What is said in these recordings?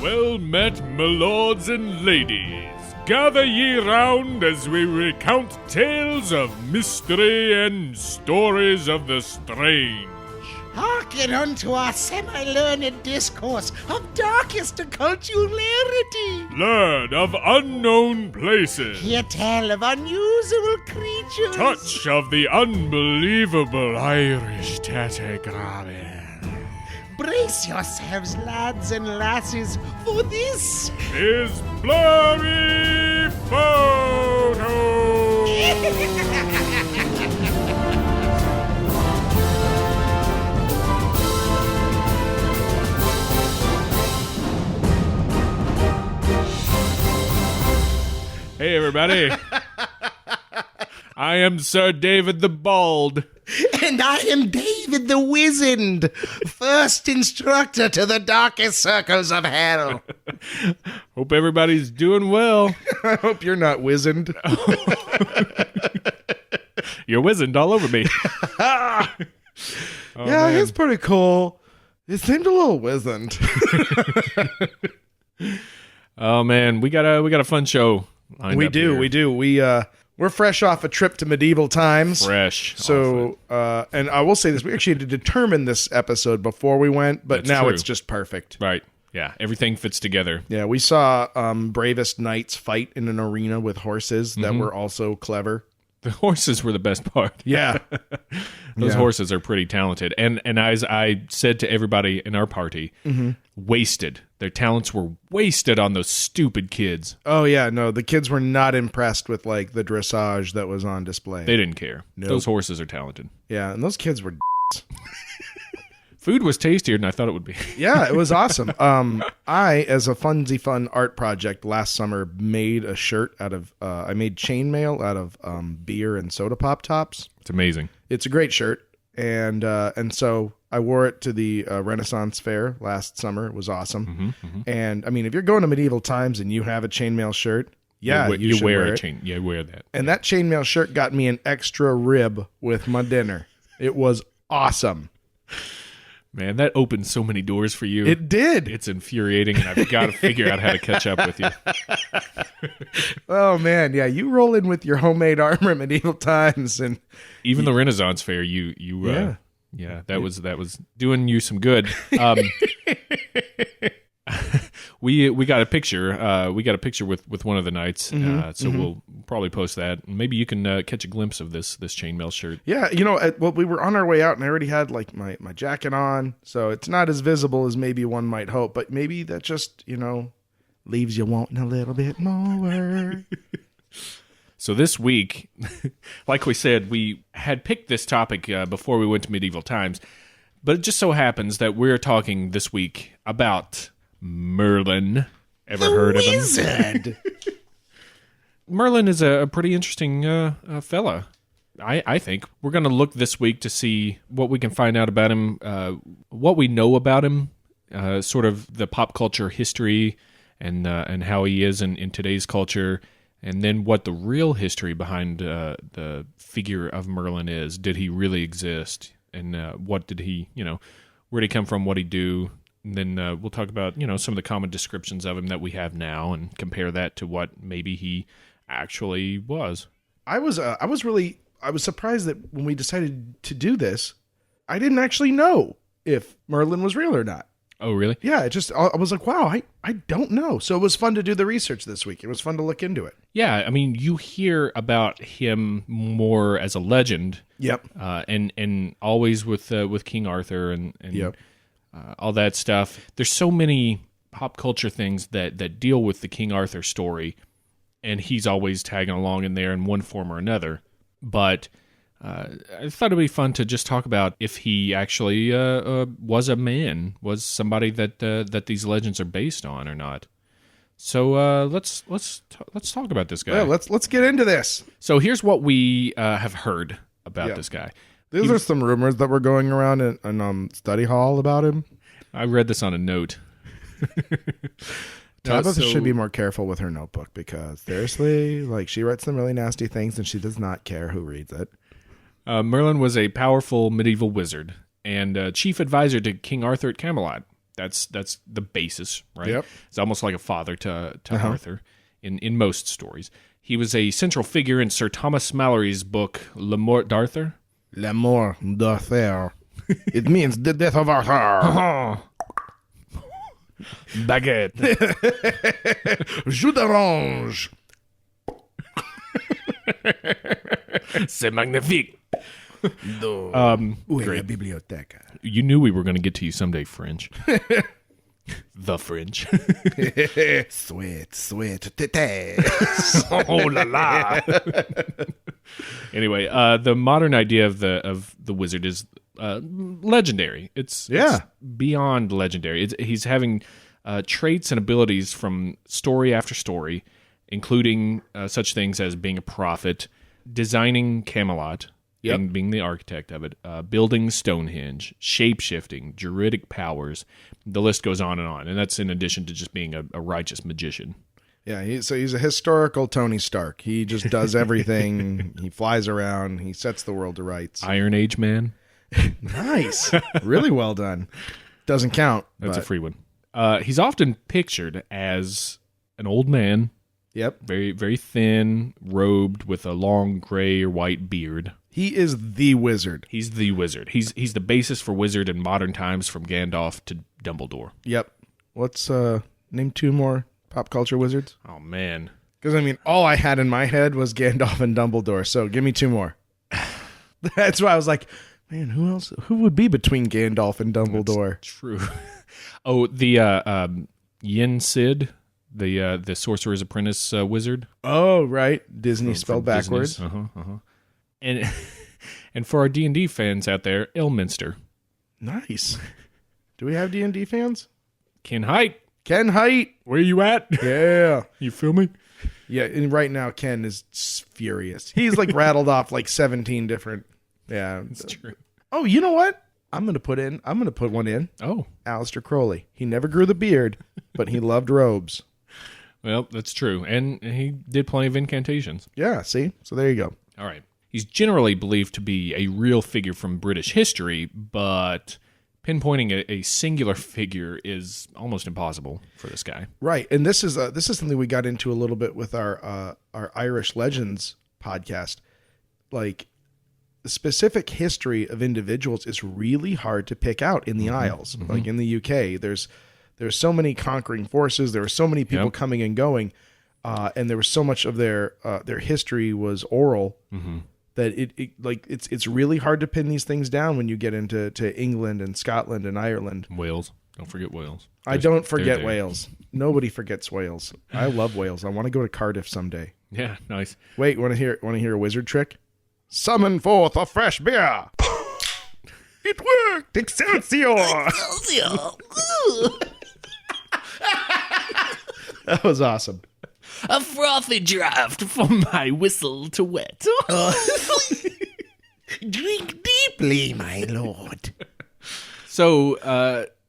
Well met, my lords and ladies. Gather ye round as we recount tales of mystery and stories of the strange. Hearken unto our semi-learned discourse of darkest occult hilarity. Learn of unknown places. Hear tell of unusual creatures. Touch of the unbelievable Irish tategraven. Brace yourselves, lads and lasses, for this Is Blurry Photos. Hey, everybody. I am Sir David the Bald. And I am David the Wizened, first instructor to the darkest circles of hell. Hope everybody's doing well. I hope you're not wizened. You're wizened all over me. Yeah, he's pretty cool. He seemed a little wizened. Oh man, we got a fun show lined We up do. We're fresh off a trip to medieval times. Fresh. So, and I will say this, we actually had to determine this episode before we went, but That's now true. it's just perfect. Right. Yeah, everything fits together. Yeah, we saw bravest knights fight in an arena with horses that were also clever. The horses were the best part. Yeah. Those Yeah. horses are pretty talented. And as I said to everybody in our party, wasted. Their talents were wasted on those stupid kids. Oh, yeah, no, the kids were not impressed with, like, the dressage that was on display. They didn't care. Nope. Those horses are talented. Yeah, and those kids were Food was tastier than I thought it would be. Yeah, it was awesome. I, as a funsy fun art project last summer, made a shirt out of, I made chainmail out of beer and soda pop tops. It's amazing. It's a great shirt. And so I wore it to the Renaissance Fair last summer. It was awesome. And I mean, if you're going to medieval times and you have a chainmail shirt, yeah, you should wear it. You wear that. And that chainmail shirt got me an extra rib with my dinner. It was awesome. Man, that opened so many doors for you. It did. It's infuriating, and I've got to figure out how to catch up with you. Oh man, yeah, you roll in with your homemade armor at medieval times, and Even the Renaissance Fair, yeah, that was doing you some good. We got a picture. We got a picture with one of the knights. So we'll probably post that. Maybe you can catch a glimpse of this chainmail shirt. yeah, well, we were on our way out, and I already had like my jacket on, so it's not as visible as maybe one might hope. But maybe that just leaves you wanting a little bit more. So this week, like we said, we had picked this topic before we went to medieval times, but it just so happens that we're talking this week about Merlin. Ever heard of him? Wizard. Merlin is a pretty interesting fella. I think we're going to look this week to see what we can find out about him, what we know about him, sort of the pop culture history, and how he is in today's culture, and then what the real history behind the figure of Merlin is. Did he really exist? And what did he, where did he come from? What did he do? And then we'll talk about, some of the common descriptions of him that we have now and compare that to what maybe he actually was. I was surprised that when we decided to do this, I didn't actually know if Merlin was real or not. Oh, really? Yeah, I was like, wow, I don't know. So it was fun to do the research this week. It was fun to look into it. Yeah, I mean, you hear about him more as a legend. Yep. And always with King Arthur and Yep. All that stuff. There's so many pop culture things that deal with the King Arthur story, and he's always tagging along in there in one form or another. But I thought it'd be fun to just talk about if he actually was a man, was somebody that these legends are based on or not. So let's talk about this guy. Yeah, let's get into this. So here's what we have heard about this guy. These are some rumors that were going around in study hall about him. I read this on a note. Tabitha should be more careful with her notebook because seriously, like she writes some really nasty things and she does not care who reads it. Merlin was a powerful medieval wizard and chief advisor to King Arthur at Camelot. That's the basis, right? Yep. It's almost like a father to Arthur in most stories. He was a central figure in Sir Thomas Malory's book Le Mort d'Arthur. La mort d'Arthur. It means the death of Arthur. Baguette. Jus d'orange. C'est magnifique. Où est la bibliothèque? You knew we were going to get to you someday, French. The French. Sweet, tete. Oh la la. Anyway, the modern idea of the wizard is legendary. It's beyond legendary. He's having traits and abilities from story after story, including such things as being a prophet, designing Camelot, being the architect of it, building Stonehenge, shape-shifting, druidic powers. The list goes on, and that's in addition to just being a righteous magician. Yeah, so he's a historical Tony Stark. He just does everything. He flies around. He sets the world to rights. Iron Age man. Nice. Really well done. Doesn't count. That's a free one. He's often pictured as an old man. Yep. Very, very thin, robed with a long gray or white beard. He is the wizard. He's the wizard. He's the basis for wizard in modern times, from Gandalf to Dumbledore. Yep. Let's name 2 more pop culture wizards. Oh, man. Because, I mean, all I had in my head was Gandalf and Dumbledore, so give me 2 more. That's why I was like, man, who else? Who would be between Gandalf and Dumbledore? That's true. Oh, the Yen Sid, the Sorcerer's Apprentice wizard. Oh, right. Disney spelled backwards. And for our D&D fans out there, Elminster. Nice. Do we have D&D fans? Ken Height. Ken Height. Where you at? Yeah. You feel me? Yeah, and right now Ken is furious. He's like rattled off like 17 different. Yeah. It's true. Oh, you know what? I'm gonna put one in. Oh. Aleister Crowley. He never grew the beard, but he loved robes. Well, that's true. And he did plenty of incantations. Yeah, see? So there you go. All right. He's generally believed to be a real figure from British history, but pinpointing a singular figure is almost impossible for this guy. Right, and this is something we got into a little bit with our Irish Legends podcast. Like, the specific history of individuals is really hard to pick out in the Isles. Mm-hmm. Like in the UK, there's so many conquering forces. There were so many people coming and going, and there was so much of their history was oral. Mm-hmm. That it's really hard to pin these things down when you get into England and Scotland and Ireland. Wales. Don't forget Wales. I don't forget Wales. Nobody forgets Wales. I love Wales. I want to go to Cardiff someday. Yeah, nice. Wait, want to hear a wizard trick? Summon forth a fresh beer. It worked. Excelsior. That was awesome. A frothy draft for my whistle to wet. Drink deeply, my lord. So,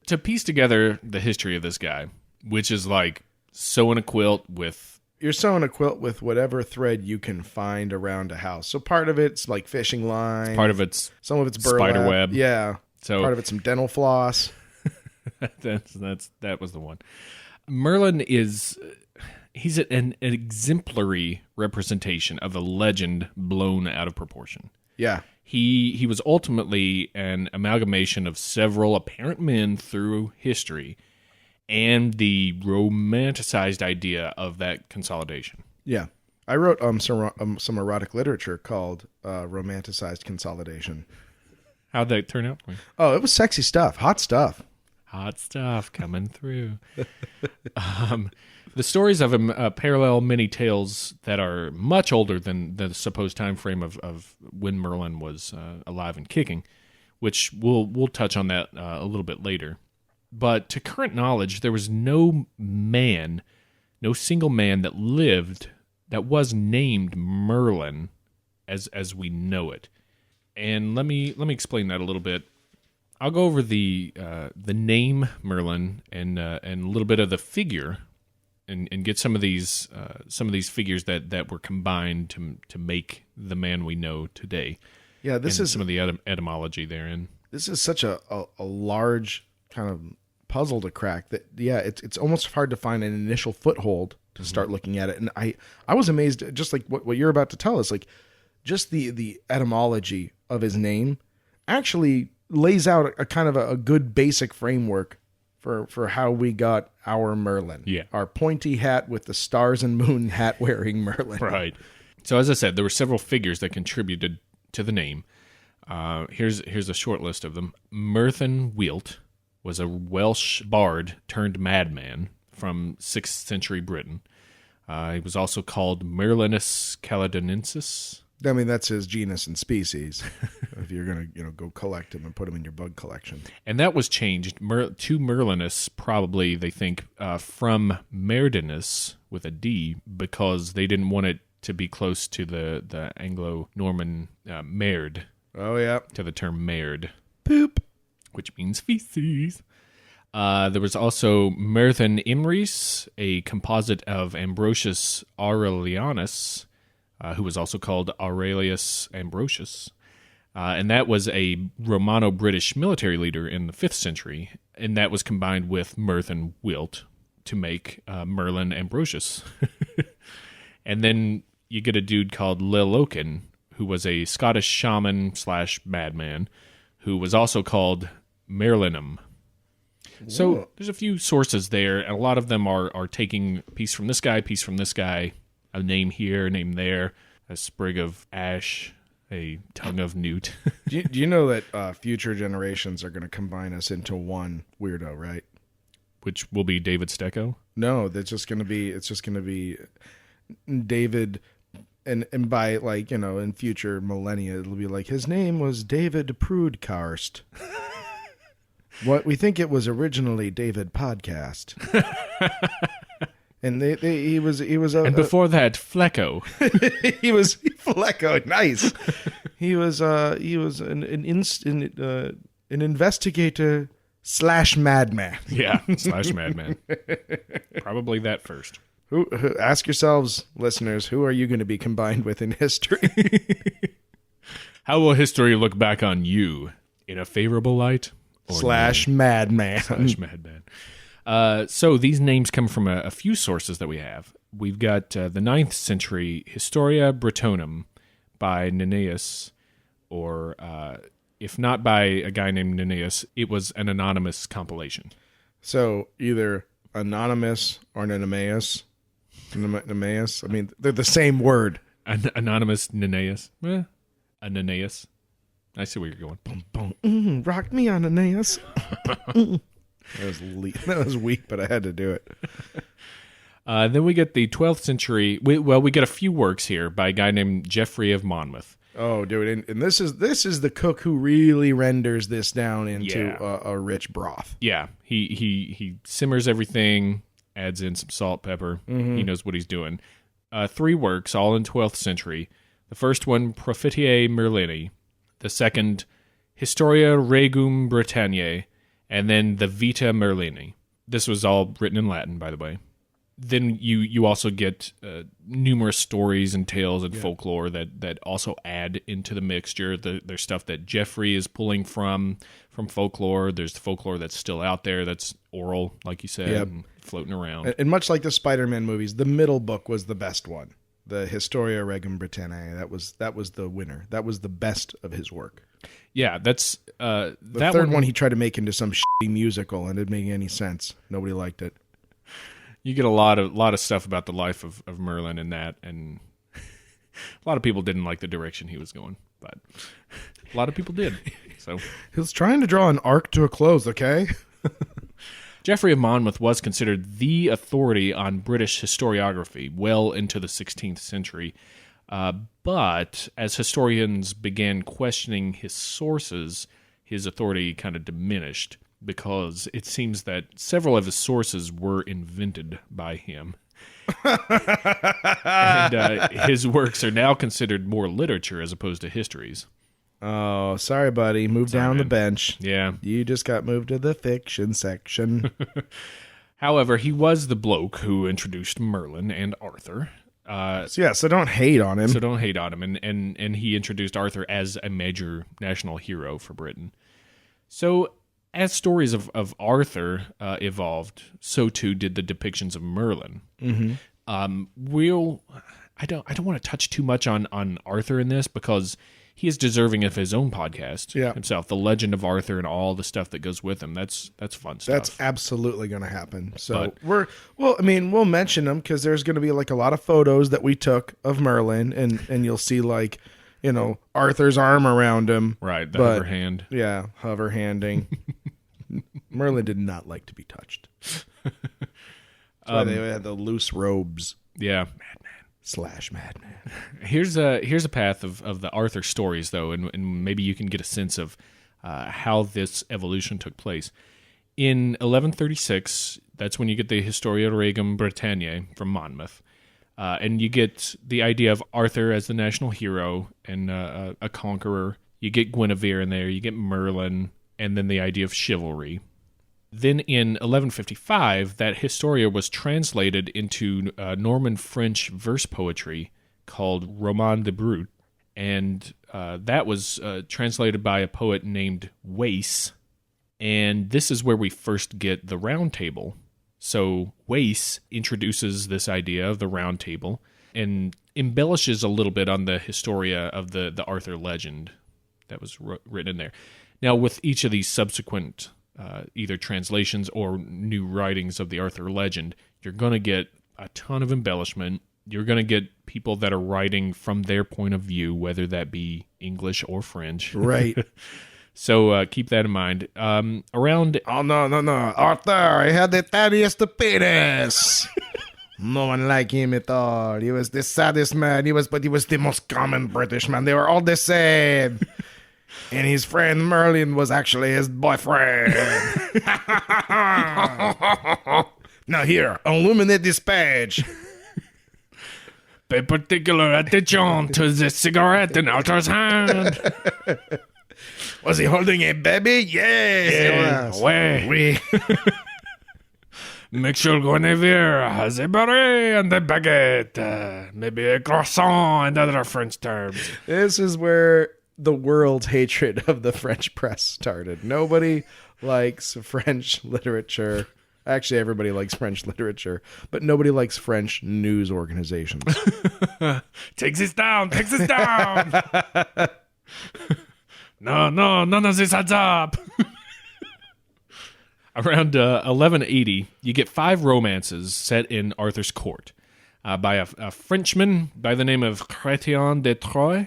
to piece together the history of this guy, which is like sewing a quilt with... You're sewing a quilt with whatever thread you can find around a house. So part of it's like fishing line. Part of it's some of it's burlap. Spider web. Yeah. So part of it's some dental floss. That was the one. Merlin is... He's an exemplary representation of a legend blown out of proportion. Yeah. He was ultimately an amalgamation of several apparent men through history and the romanticized idea of that consolidation. Yeah. I wrote some erotic literature called Romanticized Consolidation. How'd that turn out? Oh, it was sexy stuff. Hot stuff. Hot stuff coming through. The stories of him parallel many tales that are much older than the supposed time frame of when Merlin was alive and kicking, which we'll touch on that a little bit later. But to current knowledge, there was no single man that lived that was named Merlin as we know it. And let me explain that a little bit. I'll go over the name Merlin and a little bit of the figure. And get some of these figures that were combined to make the man we know today. Yeah, this is some of the etymology therein. This is such a large kind of puzzle to crack. That it's almost hard to find an initial foothold to start looking at it. And I was amazed, just like what you're about to tell us, like just the etymology of his name actually lays out a kind of a good basic framework for how we got our Merlin. Yeah. Our pointy hat with the stars and moon hat wearing Merlin. Right. So as I said, there were several figures that contributed to the name. Here's a short list of them. Merlin Wilt was a Welsh bard turned madman from 6th century Britain. He was also called Merlinus Caledonensis. I mean, that's his genus and species. If you're going to go collect him and put him in your bug collection. And that was changed to Merlinus, probably, they think, from Merdinus with a D, because they didn't want it to be close to the Anglo-Norman merd. Oh, yeah. To the term merd. Poop. Which means feces. There was also Merlin Imris, a composite of Ambrosius Aurelianus, who was also called Aurelius Ambrosius. And that was a Romano-British military leader in the 5th century, and that was combined with Merlin Wilt to make Merlin Ambrosius. And then you get a dude called Lillocan, who was a Scottish shaman / madman, who was also called Merlinum. So there's a few sources there, and a lot of them are taking a piece from this guy, a name here, a name there, a sprig of ash, a tongue of newt. Do you know that future generations are going to combine us into one weirdo, right? Which will be David Stecco? No, it's just going to be David, and by in future millennia, it'll be like his name was David Prudkarst. What we think it was originally David Podcast. And he was and before that, Flecko. He was Flecko. Nice. He was an investigator / madman. Yeah, / madman. Probably that first. Who ask yourselves, listeners, who are you going to be combined with in history? How will history look back on you in a favorable light? / madman. / madman. So these names come from a few sources that we have. We've got the 9th century Historia Brittonum by Nennius, or if not by a guy named Nennius, it was an anonymous compilation. So either anonymous or Nennius. I mean, they're the same word. Anonymous Nennius. A Nennius. I see where you're going. Boom, boom. Rock me on Nennius. That was weak, but I had to do it. Then we get the 12th century. We get a few works here by a guy named Geoffrey of Monmouth. Oh, dude, and this is the cook who really renders this down into a rich broth. Yeah, he simmers everything, adds in some salt, pepper. Mm-hmm. He knows what he's doing. 3 works, all in 12th century. The first one, Prophetiae Merlini. The second, Historia Regum Britanniae. And then the Vita Merlini. This was all written in Latin, by the way. Then you also get numerous stories and tales and folklore that also add into the mixture. There's stuff that Geoffrey is pulling from folklore. There's the folklore that's still out there that's oral, like you said, and floating around. And much like the Spider-Man movies, the middle book was the best one. The Historia Regum Britanniae. That was the winner. That was the best of his work. Yeah, that's the third one he tried to make into some shitty musical, and it didn't make any sense. Nobody liked it. You get a lot of stuff about the life of Merlin in that, and a lot of people didn't like the direction he was going, but a lot of people did. So he was trying to draw an arc to a close, okay? Geoffrey of Monmouth was considered the authority on British historiography well into the 16th century. But as historians began questioning his sources, his authority kind of diminished because it seems that several of his sources were invented by him. And his works are now considered more literature as opposed to histories. Oh, sorry, buddy. Move down the bench. Yeah. You just got moved to the fiction section. However, he was the bloke who introduced Merlin and Arthur. So don't hate on him. And he introduced Arthur as a major national hero for Britain. So as stories of Arthur evolved, so too did the depictions of Merlin. Mm-hmm. I don't want to touch too much on Arthur in this because he is deserving of his own podcast himself. The Legend of Arthur and all the stuff that goes with him. That's fun stuff. That's absolutely going to happen. So we'll mention them because there's going to be like a lot of photos that we took of Merlin, and you'll see like, Arthur's arm around him. Right, the hover hand. Yeah, hover handing. Merlin did not like to be touched. That's why they had the loose robes. Yeah. Madman. Here's a path of the Arthur stories, though, and maybe you can get a sense of how this evolution took place. In 1136, that's when you get the Historia Regum Britanniae from Monmouth. And you get the idea of Arthur as the national hero and a conqueror. You get Guinevere in there. You get Merlin, and then the idea of chivalry. Then in 1155, that Historia was translated into Norman French verse poetry called Roman de Brut, and that was translated by a poet named Wace. And this is where we first get the Roundtable. So Wace introduces this idea of the Round Table and embellishes a little bit on the Historia of the Arthur legend that was written in there. Now, with each of these subsequent either translations or new writings of the Arthur legend, you're going to get a ton of embellishment. You're going to get people that are writing from their point of view, whether that be English or French. Right. So keep that in mind. Around... Oh, no. Arthur, he had the tiniest penis. No one like him at all. He was the saddest man. But he was the most common British man. They were all the same. And his friend Merlin was actually his boyfriend. Now here, illuminate this page. Pay particular attention to the cigarette in Arthur's hand. Was he holding a baby? Yes. Oui. Make sure Guinevere has a beret and a baguette. Maybe a croissant and other French terms. This is where the world's hatred of the French press started. Nobody likes French literature. Actually, everybody likes French literature, but nobody likes French news organizations. Take this down. No, none of this adds up. Around 1180, you get 5 romances set in Arthur's court by a Frenchman by the name of Chrétien de Troyes.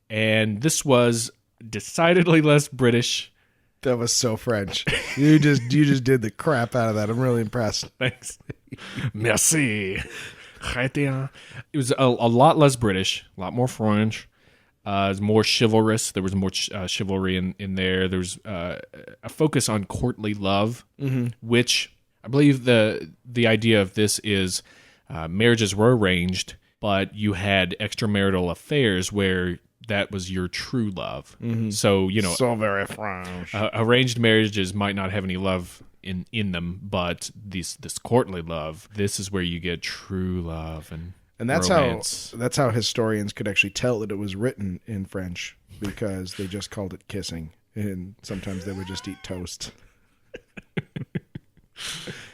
And this was decidedly less British. That was so French. You just did the crap out of that. I'm really impressed. Thanks. Merci. Chrétien. It was a lot less British, a lot more French. It was more chivalrous. There was more chivalry in there. There was a focus on courtly love, which I believe the idea of this is marriages were arranged, but you had extramarital affairs where that was your true love. So, so very French. Arranged marriages might not have any love in them, but this courtly love, this is where you get true love and that's romance. That's how historians could actually tell that it was written in French, because they just called it kissing, and sometimes they would just eat toast.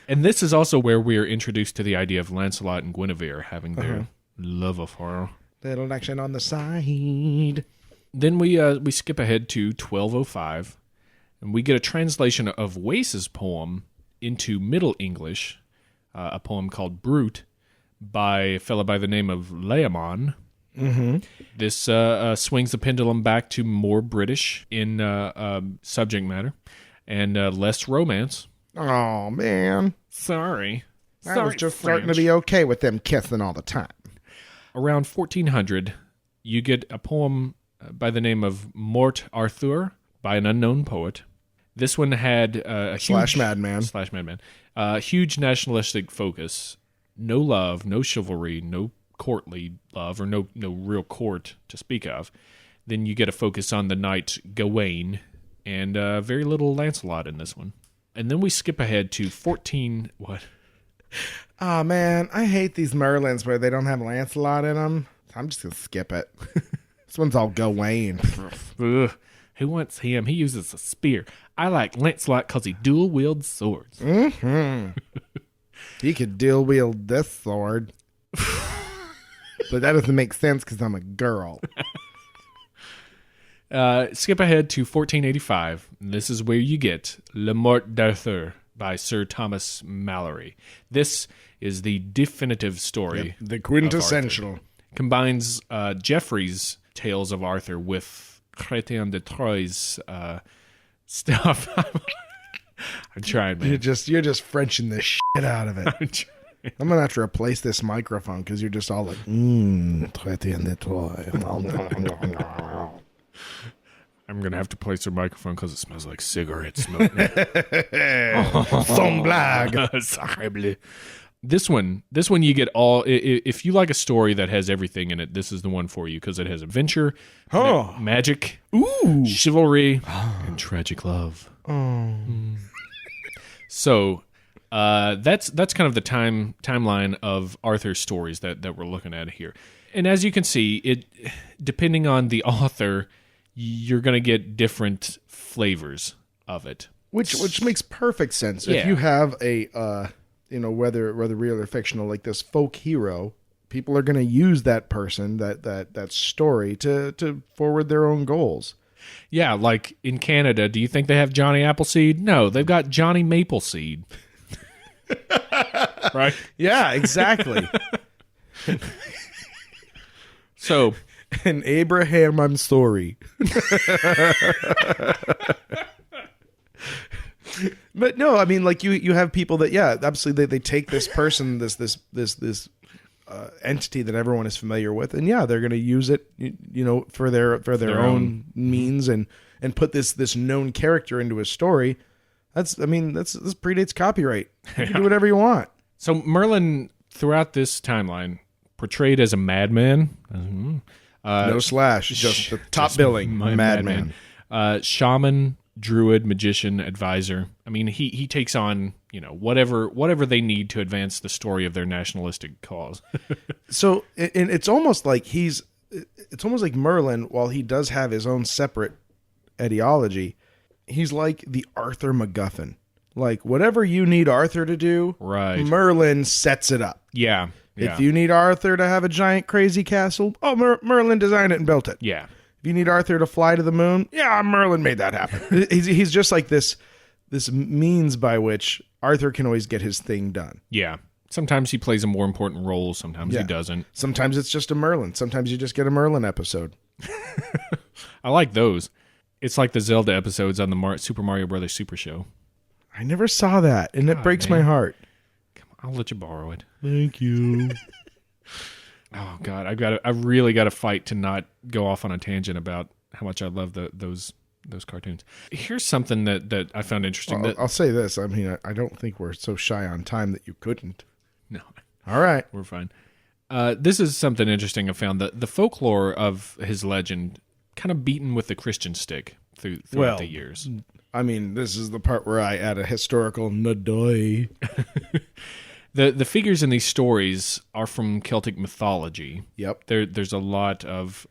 And this is also where we are introduced to the idea of Lancelot and Guinevere having their love affair. Little action on the side. Then we skip ahead to 1205, and we get a translation of Wace's poem into Middle English, a poem called Brut, by a fellow by the name of Layamon. This swings the pendulum back to more British in subject matter and less romance. Oh, man. Sorry. I was just starting to be okay with them kissing all the time. Around 1400, you get a poem by the name of Mort Arthur by an unknown poet. This one had a huge... Madman. Huge nationalistic focus. No love, no chivalry, no courtly love, or no real court to speak of. Then you get a focus on the knight Gawain, and very little Lancelot in this one. And then we skip ahead to 14... What? Oh, man, I hate these Merlins where they don't have Lancelot in them. I'm just going to skip it. This one's all Gawain. Ugh, who wants him? He uses a spear. I like Lancelot because he dual wields swords. Mm-hmm. He could dual wield this sword. But that doesn't make sense because I'm a girl. Skip ahead to 1485. This is where you get Le Mort d'Arthur by Sir Thomas Malory. This is the definitive story. Yep, the quintessential. Combines Geoffrey's Tales of Arthur with Chrétien de Troyes stuff. I'm trying, man. You're just Frenching the shit out of it. I'm gonna have to replace this microphone because you're just all like, Chrétien de Troyes. I'm gonna have to place your microphone because it smells like cigarette smoke. Sans blague. Sacre. This one you get all. If you like a story that has everything in it, this is the one for you because it has adventure, magic, chivalry, and tragic love. So that's kind of the timeline of Arthur's stories that we're looking at here. And as you can see, it depending on the author, you're going to get different flavors of it, which makes perfect sense. Yeah. If you have a whether real or fictional, like this folk hero, people are going to use that person, that story to forward their own goals. Yeah, like in Canada, do you think they have Johnny Appleseed? No, they've got Johnny Mapleseed. Right? Yeah, exactly. So, and Abraham, I'm sorry. But no, I mean, like you have people that, yeah, absolutely, they take this person, this entity that everyone is familiar with, and yeah, they're going to use it, for their own means, and put this known character into a story. This predates copyright. You can do whatever you want. So Merlin, throughout this timeline, portrayed as a madman. No slash, just the top billing madman. Shaman, druid, magician, advisor. I mean, he takes on whatever they need to advance the story of their nationalistic cause. So, and it's almost like Merlin, while he does have his own separate ideology, he's like the Arthur MacGuffin. Like, whatever you need Arthur to do, right, Merlin sets it up. Yeah. If you need Arthur to have a giant crazy castle, Merlin designed it and built it. Yeah. If you need Arthur to fly to the moon, yeah, Merlin made that happen. He's just like this means by which Arthur can always get his thing done. Yeah. Sometimes he plays a more important role. Sometimes he doesn't. Sometimes it's just a Merlin. Sometimes you just get a Merlin episode. I like those. It's like the Zelda episodes on the Super Mario Brothers Super Show. I never saw that, and it breaks my heart. Come on, I'll let you borrow it. Thank you. Oh God, I really got to fight to not go off on a tangent about how much I love those cartoons. Here's something that I found interesting. I'll say this. I mean, I don't think we're so shy on time that you couldn't. No. All right, we're fine. This is something interesting I found. The folklore of his legend kind of beaten with the Christian stick throughout the years. I mean, this is the part where I add a historical nadoy. The figures in these stories are from Celtic mythology. Yep. There's a lot of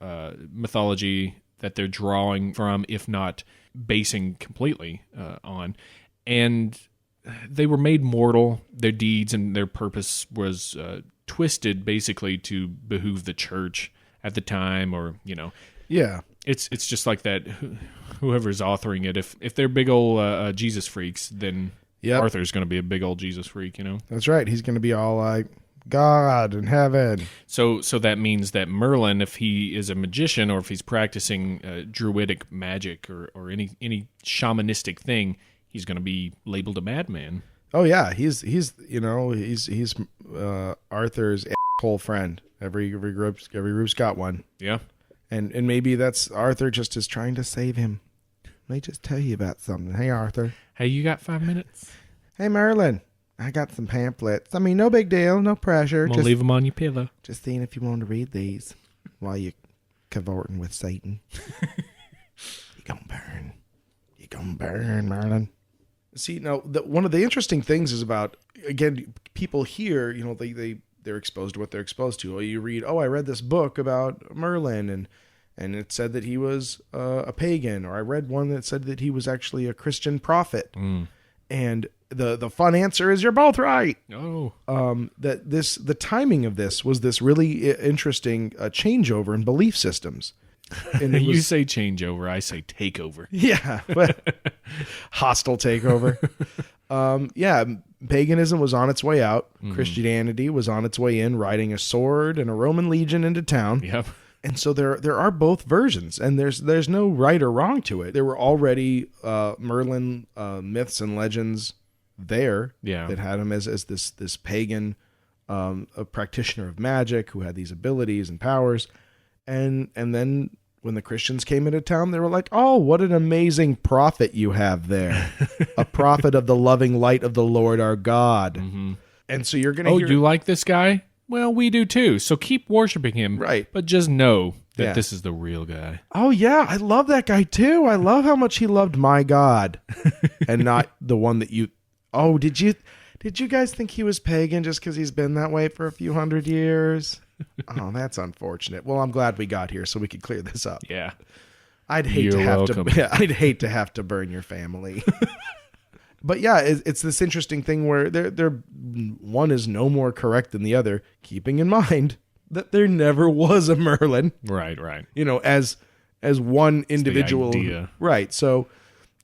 mythology that they're drawing from, if not basing completely on. And they were made mortal. Their deeds and their purpose was twisted basically to behoove the church at the time, or, Yeah. It's just like that. Whoever's authoring it, if they're big old Jesus freaks, then Arthur's going to be a big old Jesus freak, That's right. He's going to be all like God in heaven. So that means that Merlin, if he is a magician or if he's practicing druidic magic or any shamanistic thing, he's going to be labeled a madman. Oh yeah, he's Arthur's asshole friend. Every group's got one. Yeah. And maybe that's Arthur just is trying to save him. Let me just tell you about something. Hey, Arthur. Hey, you got 5 minutes? Hey, Merlin. I got some pamphlets. I mean, no big deal. No pressure. Just leave them on your pillow. Just seeing if you want to read these while you're cavorting with Satan. You're going to burn. You're going to burn, Merlin. See, now, one of the interesting things is about, again, people here, they're exposed to what they're exposed to. Or you read, I read this book about Merlin, and it said that he was a pagan, or I read one that said that he was actually a Christian prophet. And the fun answer is you're both right. Oh, that the timing of this was this really interesting changeover in belief systems. And you say changeover, I say takeover. Yeah, but hostile takeover. Paganism was on its way out. Christianity was on its way in, riding a sword and a Roman legion into town. Yep. And so there are both versions, and there's no right or wrong to it. There were already Merlin myths and legends there that had him as this pagan, a practitioner of magic who had these abilities and powers, and then when the Christians came into town, they were like, "Oh, what an amazing prophet you have there, a prophet of the loving light of the Lord our God." And so you're gonna hear, you like this guy? Well, we do too. So keep worshiping him, right? But just know that this is the real guy. Oh yeah, I love that guy too. I love how much he loved my God, and not the one that you. Oh, did you guys think he was pagan just because he's been that way for a few hundred years? Oh, that's unfortunate. Well, I'm glad we got here so we could clear this up. Yeah, I'd hate to have to burn your family. But yeah, it's this interesting thing where they're one is no more correct than the other, keeping in mind that there never was a Merlin. Right. As one individual. The idea. Right. So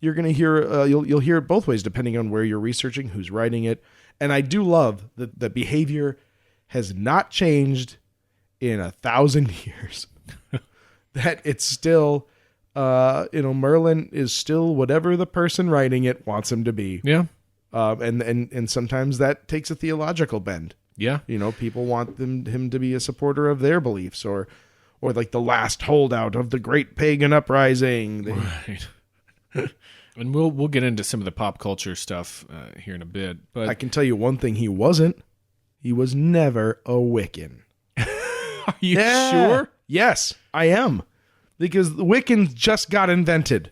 you're going to hear you'll hear it both ways depending on where you're researching, who's writing it. And I do love that the behavior has not changed in 1,000 years. That it's still Merlin is still whatever the person writing it wants him to be. Yeah. And sometimes that takes a theological bend. Yeah. People want him to be a supporter of their beliefs or like the last holdout of the great pagan uprising. Right. And we'll get into some of the pop culture stuff here in a bit. But I can tell you one thing he wasn't. He was never a Wiccan. Are you sure? Yes, I am. Because the Wiccans just got invented.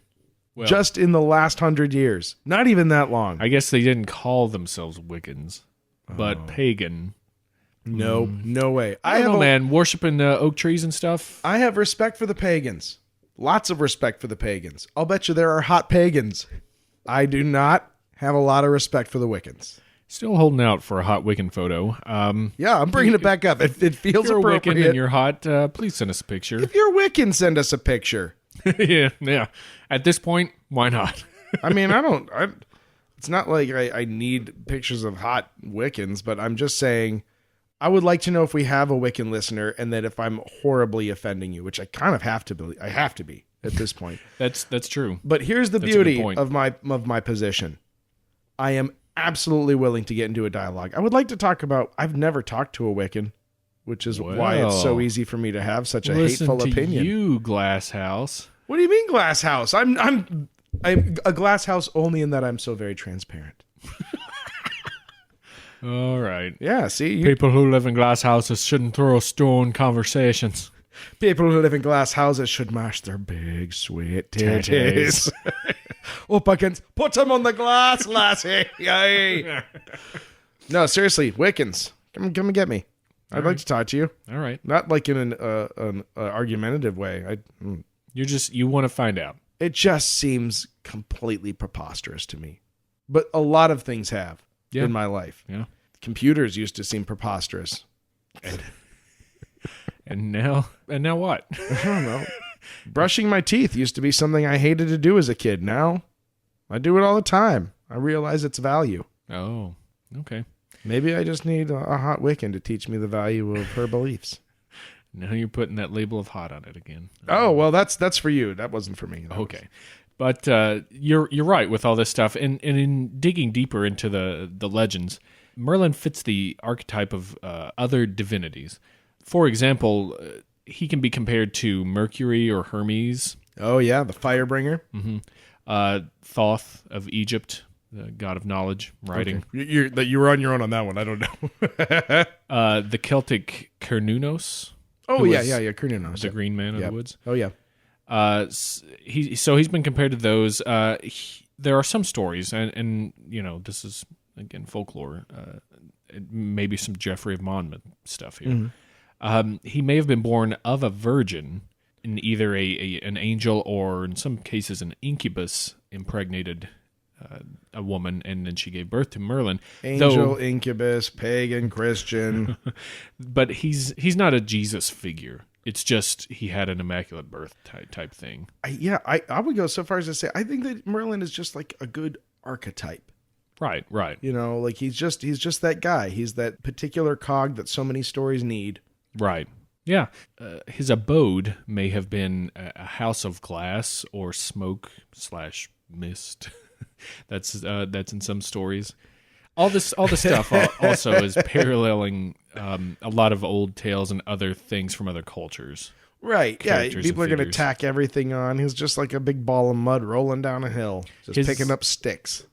Well, just in the last 100 years. Not even that long. I guess they didn't call themselves Wiccans, but pagan. No way. I don't know, man. Worshipping oak trees and stuff. I have respect for the pagans. Lots of respect for the pagans. I'll bet you there are hot pagans. I do not have a lot of respect for the Wiccans. Still holding out for a hot Wiccan photo. Yeah, I'm bringing it back up. It feels if you're appropriate. A Wiccan and you're hot, please send us a picture. If you're Wiccan, send us a picture. Yeah. At this point, why not? I mean, it's not like I need pictures of hot Wiccans, but I'm just saying I would like to know if we have a Wiccan listener and that if I'm horribly offending you, which I kind of have to be. I have to be at this point. That's true. But here's the beauty of my position. I am absolutely willing to get into a dialogue. I would like to talk about, I've never talked to a Wiccan, which is why it's so easy for me to have such a hateful opinion. You glass house. What do you mean glass house? I'm a glass house only in that I'm so very transparent. All right. Yeah, see? People who live in glass houses shouldn't throw stone conversations. People who live in glass houses should mash their big, sweet titties. Up against, put them on the glass, lassie. Yay. No, seriously, Wiccans, come and get me. I'd like to talk to you. All right. Not like in an argumentative way. You want to find out. It just seems completely preposterous to me. But a lot of things have in my life. Yeah. Computers used to seem preposterous. And now what? I don't know. Brushing my teeth used to be something I hated to do as a kid. Now I do it all the time. I realize its value. Oh, okay. Maybe I just need a hot Wiccan to teach me the value of her beliefs. Now you're putting that label of hot on it again. Oh, well, that's for you. That wasn't for me. Okay. But you're right with all this stuff. And in digging deeper into the legends, Merlin fits the archetype of other divinities. For example, he can be compared to Mercury or Hermes. Oh, yeah, the firebringer. Mm-hmm. Thoth of Egypt, the god of knowledge, writing. Okay. You were on your own on that one. I don't know. The Celtic Cernunnos. Oh, yeah, Cernunnos. The green man of the woods. Oh, yeah. He's been compared to those. There are some stories, and this is, again, folklore. Maybe some Geoffrey of Monmouth stuff here. Mm-hmm. He may have been born of a virgin, either an angel or in some cases an incubus impregnated a woman, and then she gave birth to Merlin. Angel, incubus, pagan, Christian. But he's not a Jesus figure. It's just he had an immaculate birth type thing. I would go so far as to say I think that Merlin is just like a good archetype. Right. You know, like he's just that guy. He's that particular cog that so many stories need. Right. Yeah. His abode may have been a house of glass or smoke/mist. That's in some stories. All this stuff also is paralleling a lot of old tales and other things from other cultures. Right. Yeah. People are going to tack everything on. He's just like a big ball of mud rolling down a hill, just picking up sticks.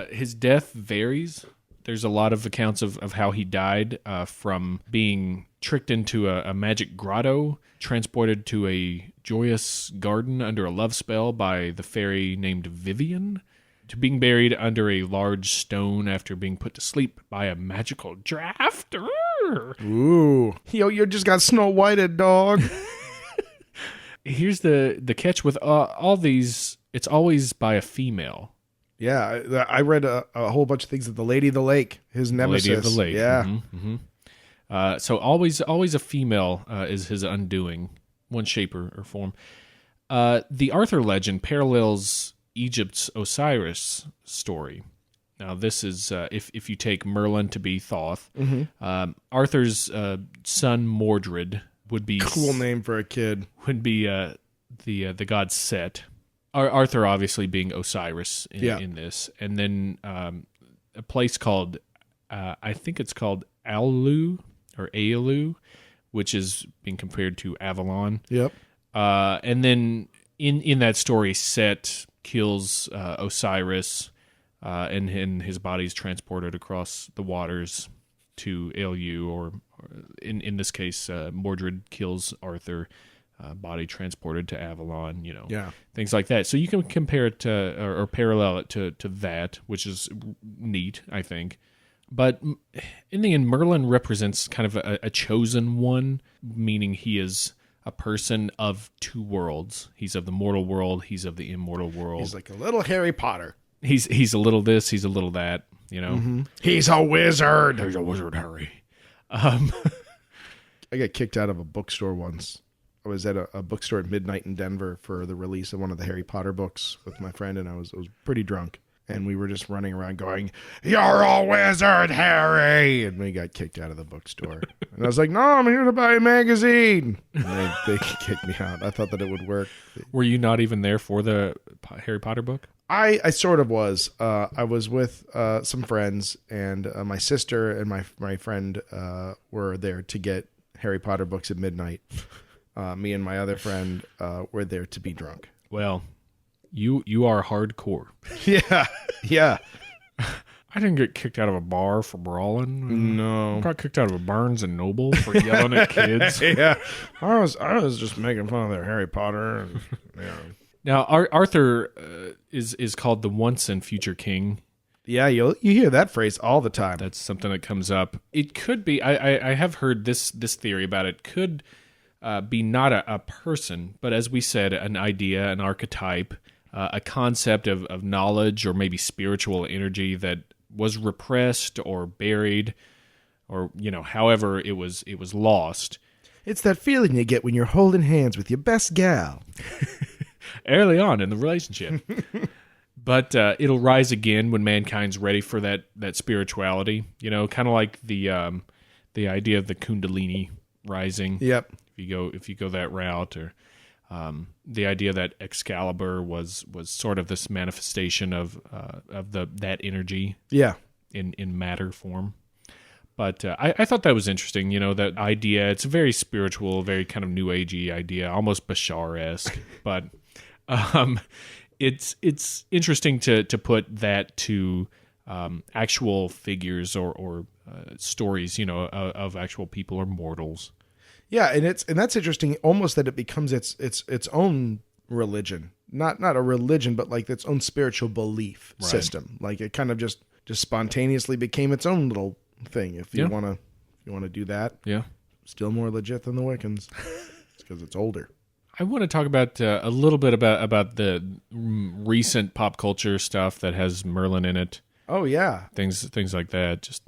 His death varies. There's a lot of accounts of how he died, from being tricked into a magic grotto, transported to a joyous garden under a love spell by the fairy named Vivian, to being buried under a large stone after being put to sleep by a magical draft. Ooh. Yo, you just got Snow Whited, dog. Here's the catch with all these. It's always by a female. Yeah, I read a whole bunch of things of the Lady of the Lake, his nemesis. Lady of the Lake. Yeah. Mm-hmm. So always a female is his undoing, one shape or form. The Arthur legend parallels Egypt's Osiris story. Now, this is if you take Merlin to be Thoth, Arthur's son Mordred would be cool name for a kid. Would be the god Set. Arthur obviously being Osiris in this, and then a place called I think it's called Aulu or Aelu, which is being compared to Avalon. Yep. And then in that story, Set kills Osiris, and his body is transported across the waters to Aelu, or in this case, Mordred kills Arthur. Body transported to Avalon, things like that. So you can compare it to, or parallel it to that, which is neat, I think. But in the end, Merlin represents kind of a chosen one, meaning he is a person of two worlds. He's of the mortal world. He's of the immortal world. He's like a little Harry Potter. He's a little this. He's a little that. He's a wizard. He's a wizard, Harry. I got kicked out of a bookstore once. I was at a bookstore at midnight in Denver for the release of one of the Harry Potter books with my friend, and I was pretty drunk. And we were just running around going, "You're a wizard, Harry!" And we got kicked out of the bookstore. And I was like, "No, I'm here to buy a magazine." And they kicked me out. I thought that it would work. Were you not even there for the Harry Potter book? I sort of was. I was with some friends, and my sister and my friend were there to get Harry Potter books at midnight. Me and my other friend were there to be drunk. Well, you are hardcore. Yeah. I didn't get kicked out of a bar for brawling. No. I got kicked out of a Barnes and Noble for yelling at kids. Yeah. I was just making fun of their Harry Potter. And, Now, Arthur is called the once and future king. Yeah, you hear that phrase all the time. That's something that comes up. It could be. I have heard this theory about it. Could be not a person, but as we said, an idea, an archetype, a concept of knowledge or maybe spiritual energy that was repressed or buried, or however it was lost. It's that feeling you get when you're holding hands with your best gal early on in the relationship. But it'll rise again when mankind's ready for that spirituality. Kind of like the idea of the Kundalini rising. Yep. If you go that route, or the idea that Excalibur was sort of this manifestation of that energy. Yeah. In matter form. But I thought that was interesting. That idea. It's a very spiritual, very kind of new agey idea, almost Bashar-esque. But it's interesting to put that to actual figures or stories, of actual people or mortals. Yeah, and that's interesting. Almost that it becomes its own religion, not a religion, but like its own spiritual belief system. Like it kind of just spontaneously became its own little thing. If you want to do that, yeah, still more legit than the Wiccans. It's because it's older. I want to talk about a little bit about the recent pop culture stuff that has Merlin in it. Oh yeah, things like that. Just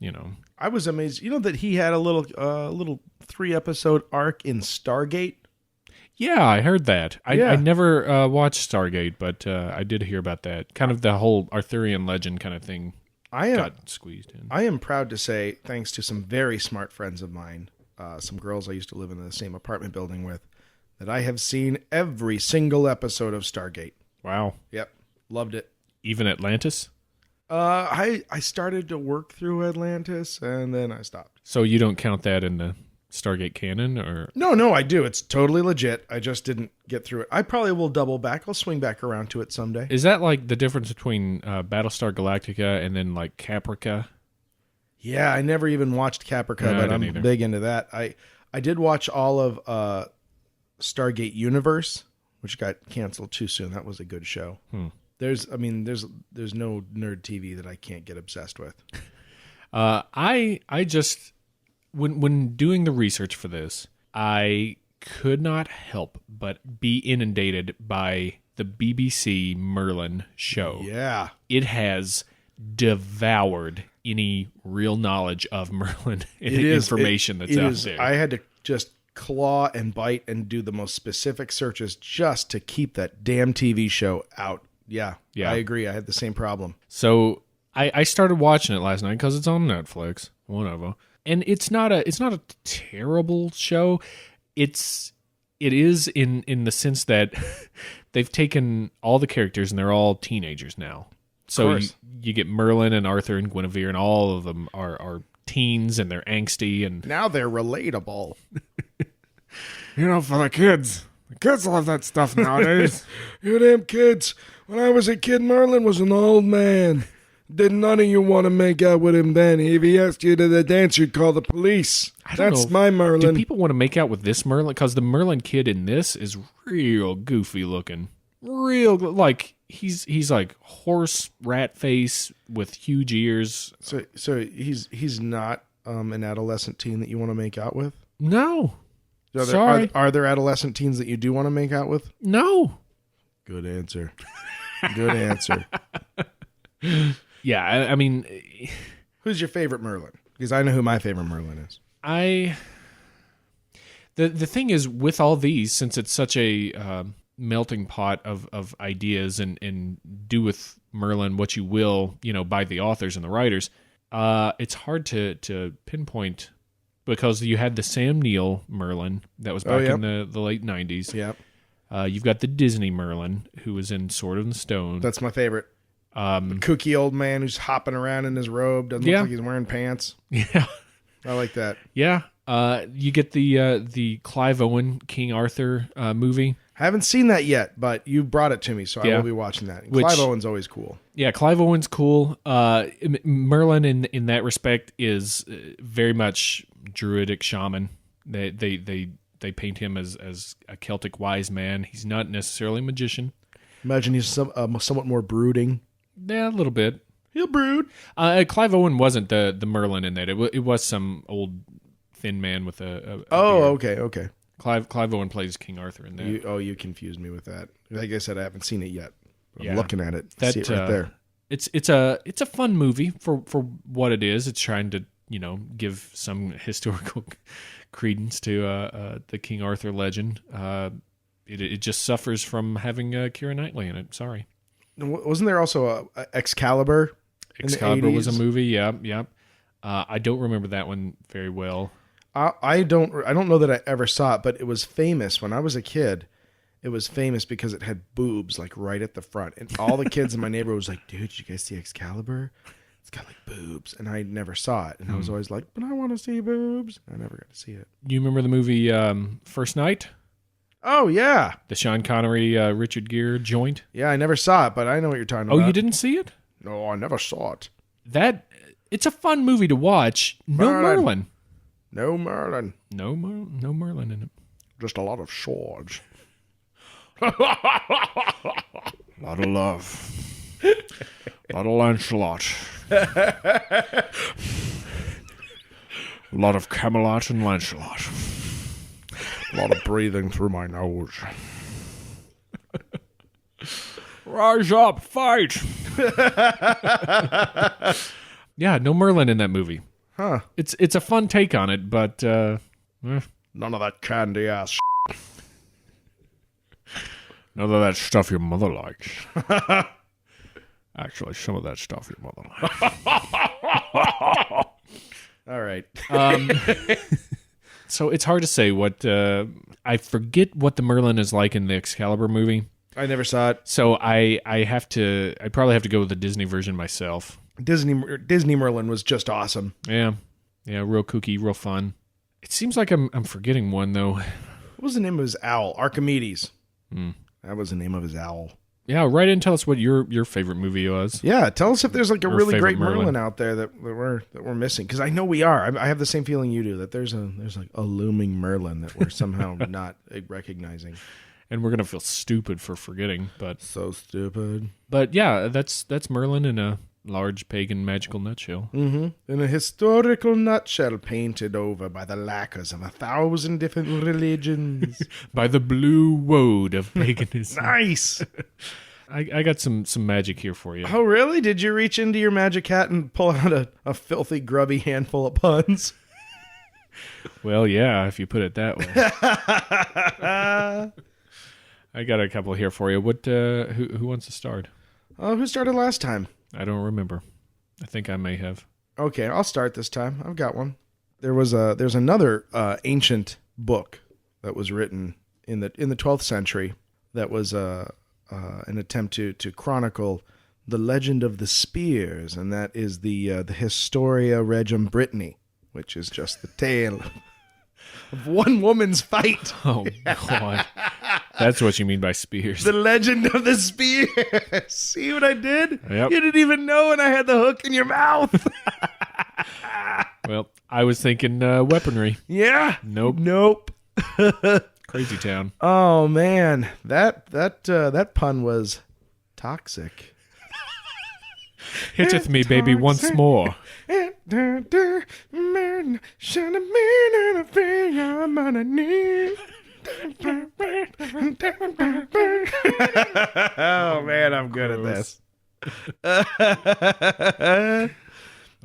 I was amazed. That he had a little 3-episode arc in Stargate. Yeah, I heard that. I never watched Stargate, but I did hear about that. Kind of the whole Arthurian legend kind of thing. Got squeezed in. I am proud to say, thanks to some very smart friends of mine, some girls I used to live in the same apartment building with, that I have seen every single episode of Stargate. Wow. Yep. Loved it. Even Atlantis? I started to work through Atlantis, and then I stopped. So you don't count that in the Stargate canon? Or No, I do. It's totally legit. I just didn't get through it. I probably will double back. I'll swing back around to it someday. Is that like the difference between Battlestar Galactica and then like Caprica? Yeah, I never even watched Caprica, but I'm big into that. I did watch all of Stargate Universe, which got canceled too soon. That was a good show. There's no nerd TV that I can't get obsessed with. I just when doing the research for this, I could not help but be inundated by the BBC Merlin show. Yeah, it has devoured any real knowledge of Merlin and information that's out there. I had to just claw and bite and do the most specific searches just to keep that damn TV show out. Yeah, I agree. I had the same problem. So I started watching it last night because it's on Netflix, one of them, and it's not a terrible show. It is in the sense that they've taken all the characters and they're all teenagers now. So you get Merlin and Arthur and Guinevere, and all of them are teens and they're angsty, and now they're relatable. For the kids. The kids love that stuff nowadays. You damn kids. When I was a kid, Merlin was an old man. Did none of you want to make out with him then? If he asked you to the dance, you'd call the police. That's my Merlin. Do people want to make out with this Merlin? Because the Merlin kid in this is real goofy looking. Real, like, he's like horse rat face with huge ears. So he's not an adolescent teen that you want to make out with? No. Sorry. Are there adolescent teens that you do want to make out with? No. Good answer. Good answer. Yeah, I mean... Who's your favorite Merlin? Because I know who my favorite Merlin is. The thing is, with all these, since it's such a melting pot of ideas and do with Merlin what you will, by the authors and the writers, it's hard to pinpoint... Because you had the Sam Neill Merlin that was back in the late 90s. Yep. You've got the Disney Merlin who was in Sword in the Stone. That's my favorite. The kooky old man who's hopping around in his robe. Doesn't look like he's wearing pants. Yeah. I like that. Yeah. You get the Clive Owen King Arthur movie. I haven't seen that yet, but you brought it to me, so I will be watching that. Clive Owen's always cool. Yeah, Clive Owen's cool. Merlin, in that respect, is very much Druidic shaman. They paint him as a Celtic wise man. He's not necessarily a magician. Imagine he's somewhat more brooding. Yeah, a little bit. He'll brood. Clive Owen wasn't the Merlin in that. It was some old thin man with a beard. Okay. Clive Owen plays King Arthur in that. You confused me with that. Like I said, I haven't seen it yet. I'm looking at it. See it right there. It's a fun movie for what it is. It's trying to give some historical credence to the King Arthur legend. It just suffers from having Keira Knightley in it. Sorry. Wasn't there also a Excalibur? Excalibur was a movie. Yeah. I don't remember that one very well. I don't know that I ever saw it, but it was famous when I was a kid. It was famous because it had boobs like right at the front, and all the kids in my neighborhood was like, "Dude, did you guys see Excalibur? It's got like boobs," and I never saw it, and I was always like, "But I want to see boobs." I never got to see it. You remember the movie First Night? Oh yeah, the Sean Connery Richard Gere joint. Yeah, I never saw it, but I know what you're talking about. Oh, you didn't see it? No, I never saw it. It's a fun movie to watch. No Merlin. No Merlin. No Merlin in it. Just a lot of swords. A lot of love. A lot of Lancelot. A lot of Camelot and Lancelot. A lot of breathing through my nose. Rise up, fight. Yeah, no Merlin in that movie. Huh. It's a fun take on it, but None of that candy ass. none of that stuff your mother likes. Actually, some of that stuff your mother likes. All right. So it's hard to say what... I forget what the Merlin is like in the Excalibur movie. I never saw it. So I'd probably have to go with the Disney version myself. Disney Merlin was just awesome. Yeah, real kooky, real fun. It seems like I'm forgetting one though. What was the name of his owl? Archimedes. That was the name of his owl. Yeah, write in and tell us what your favorite movie was. Yeah, tell us if there's like a really favorite great Merlin out there that we're missing, because I know we are. I have the same feeling you do, that there's like a looming Merlin that we're somehow not recognizing. And we're gonna feel stupid for forgetting, but So stupid. But yeah, that's Merlin in a large pagan magical nutshell. In a historical nutshell, painted over by the lacquers of 1,000 different religions. By the blue woad of paganism. Nice. I got some magic here for you. Oh, really? Did you reach into your magic hat and pull out a filthy, grubby handful of puns? Well, yeah, if you put it that way. I got a couple here for you. What? Who wants to start? Who started last time? I don't remember. I think I may have. Okay, I'll start this time. I've got one. There's another ancient book that was written in the 12th century that was an attempt to chronicle the legend of the spears, and that is the Historia Regum Britanni, which is just the tale of one woman's fight. Oh, God. That's what you mean by spears. The legend of the spear. See what I did? Yep. You didn't even know when I had the hook in your mouth. Well, I was thinking weaponry. Yeah. Nope. Crazy town. Oh man, that pun was toxic. Hitteth me, baby, once more. Oh man, I'm good at this.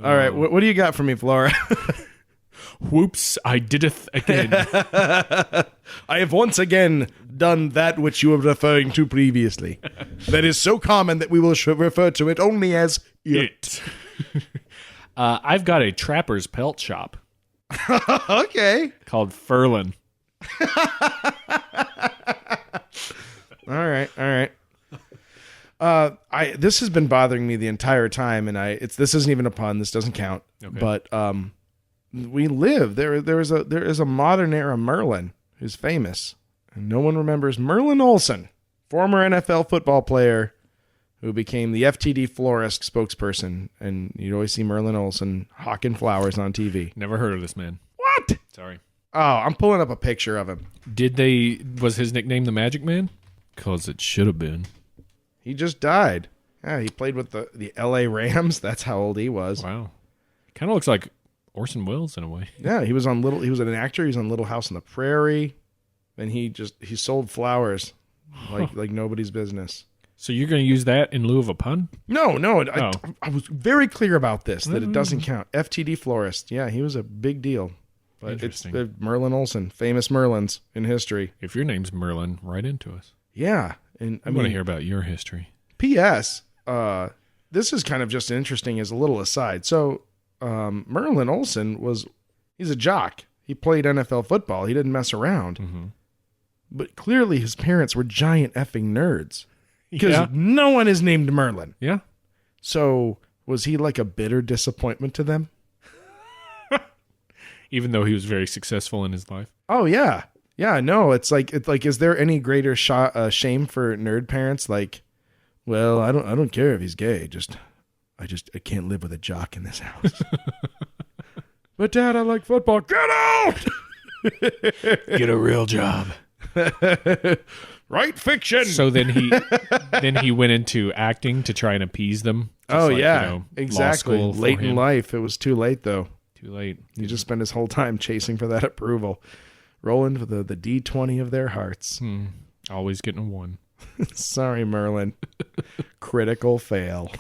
All right, what do you got for me, Flora? Whoops, I dideth again. I have once again done that which you were referring to previously. That is so common that we will refer to it only as it. I've got a trapper's pelt shop. Okay. Called Furlan. All right. This has been bothering me the entire time, and this isn't even a pun. This doesn't count. Okay. But there is a modern era Merlin who's famous, and no one remembers Merlin Olsen, former NFL football player who became the FTD florist spokesperson, and you'd always see Merlin Olsen hawking flowers on TV. Never heard of this man. What? Sorry. Oh, I'm pulling up a picture of him. Was his nickname the Magic Man? 'Cause it should have been. He just died. Yeah, he played with the LA Rams. That's how old he was. Wow. Kind of looks like Orson Welles in a way. Yeah, he was an actor. He was on Little House on the Prairie. And he sold flowers like nobody's business. So you're going to use that in lieu of a pun? No. I was very clear about this, that it doesn't count. FTD florist. Yeah, he was a big deal. But it's Merlin Olsen, famous Merlins in history. If your name's Merlin, write into us. Yeah. And I want to hear about your history. P.S. This is kind of just interesting as a little aside. So Merlin Olsen he's a jock. He played NFL football. He didn't mess around. Mm-hmm. But clearly his parents were giant effing nerds. Because no one is named Merlin. Yeah. So was he like a bitter disappointment to them? Even though he was very successful in his life. Oh, yeah. Yeah, no, it's like, is there any greater shame for nerd parents? Like, well, I don't care if he's gay. I can't live with a jock in this house. But Dad, I like football. Get out! Get a real job. Write fiction. So then he went into acting to try and appease them. Exactly. Late in life. It was too late, though. Too late. He just spent his whole time chasing for that approval. Rolling for the D20 of their hearts. Always getting a 1. Sorry, Merlin. Critical fail.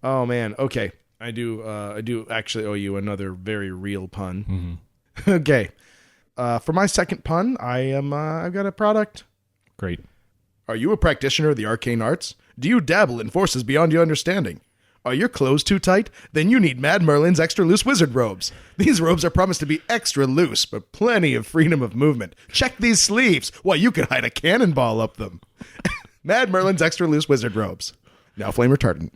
Oh man. Okay. I do actually owe you another very real pun. Mm-hmm. Okay. For my second pun, I've got a product. Great. Are you a practitioner of the arcane arts? Do you dabble in forces beyond your understanding? Are your clothes too tight? Then you need Mad Merlin's extra loose wizard robes. These robes are promised to be extra loose, but plenty of freedom of movement. Check these sleeves. Why, you could hide a cannonball up them. Mad Merlin's extra loose wizard robes. Now flame retardant.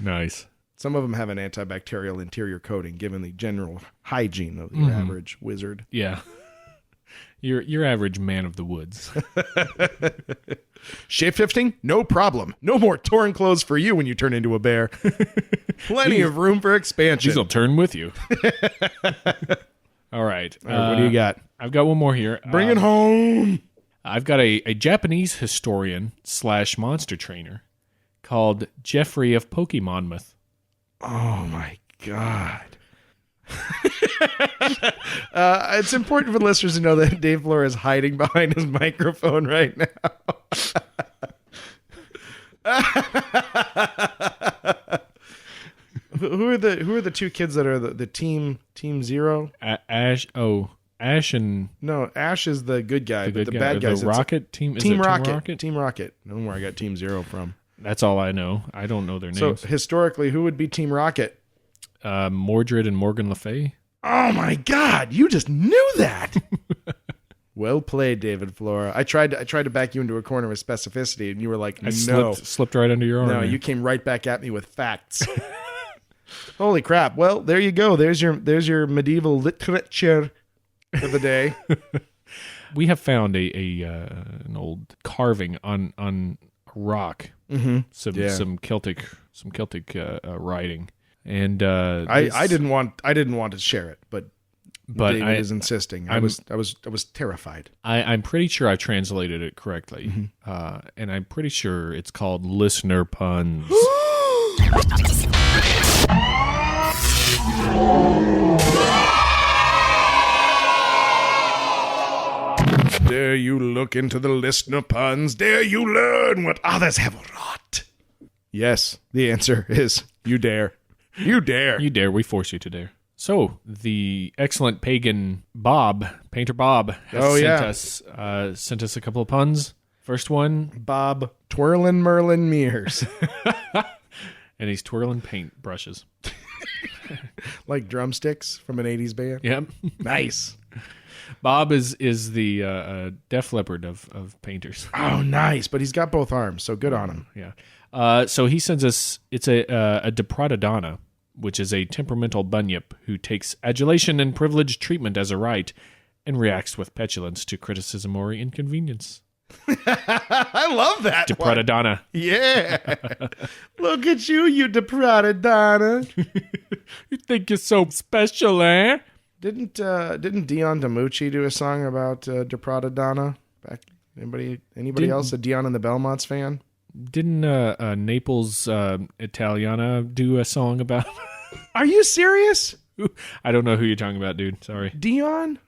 Nice. Some of them have an antibacterial interior coating, given the general hygiene of your average wizard. Yeah. Your average man of the woods. Shapeshifting? No problem. No more torn clothes for you when you turn into a bear. Plenty of room for expansion. These will turn with you. All right. What do you got? I've got one more here. Bring it home. I've got a Japanese historian / monster trainer called Jeffrey of Pokemonmouth. Oh, my God. It's important for listeners to know that Dave Flora is hiding behind his microphone right now. Who are the two kids that are the team Zero? Ash and no, Ash is the good guy, but the bad guys. The Rocket team. Team Rocket. Team Rocket. I don't know where I got Team Zero from. That's all I know. I don't know their names. So historically, who would be Team Rocket? Mordred and Morgan Le Fay. Oh my God! You just knew that. Well played, David Flora. I tried to back you into a corner with specificity, and you were like, "No." Slipped right under your arm. No, you came right back at me with facts. Holy crap! Well, there you go. There's your medieval literature for the day. We have found an old carving on a rock. Mm-hmm. Some Celtic writing. And I didn't want to share it, but David is insisting. I was terrified. I'm pretty sure I translated it correctly, and I'm pretty sure it's called listener puns. Dare you look into the listener puns? Dare you learn what others have wrought? Yes, the answer is you dare. You dare. You dare. We force you to dare. So, the excellent pagan Painter Bob, has sent us a couple of puns. First one. Bob twirling Merlin Mears. And he's twirling paint brushes. Like drumsticks from an 80s band? Yep. Nice. Bob is the Def Leppard of painters. Oh, nice. But he's got both arms, so good on him. Yeah. So he sends us, it's a Depradadana, which is a temperamental bunyip who takes adulation and privileged treatment as a right and reacts with petulance to criticism or inconvenience. I love that. Depradadana. Yeah. Look at you Depradadana. You think you're so special, eh? Didn't Dion DiMucci do a song about Depradadana? Back anybody else a Dion and the Belmonts fan? Didn't Naples Italiana do a song about? Are you serious? I don't know who you're talking about, dude. Sorry. Dion?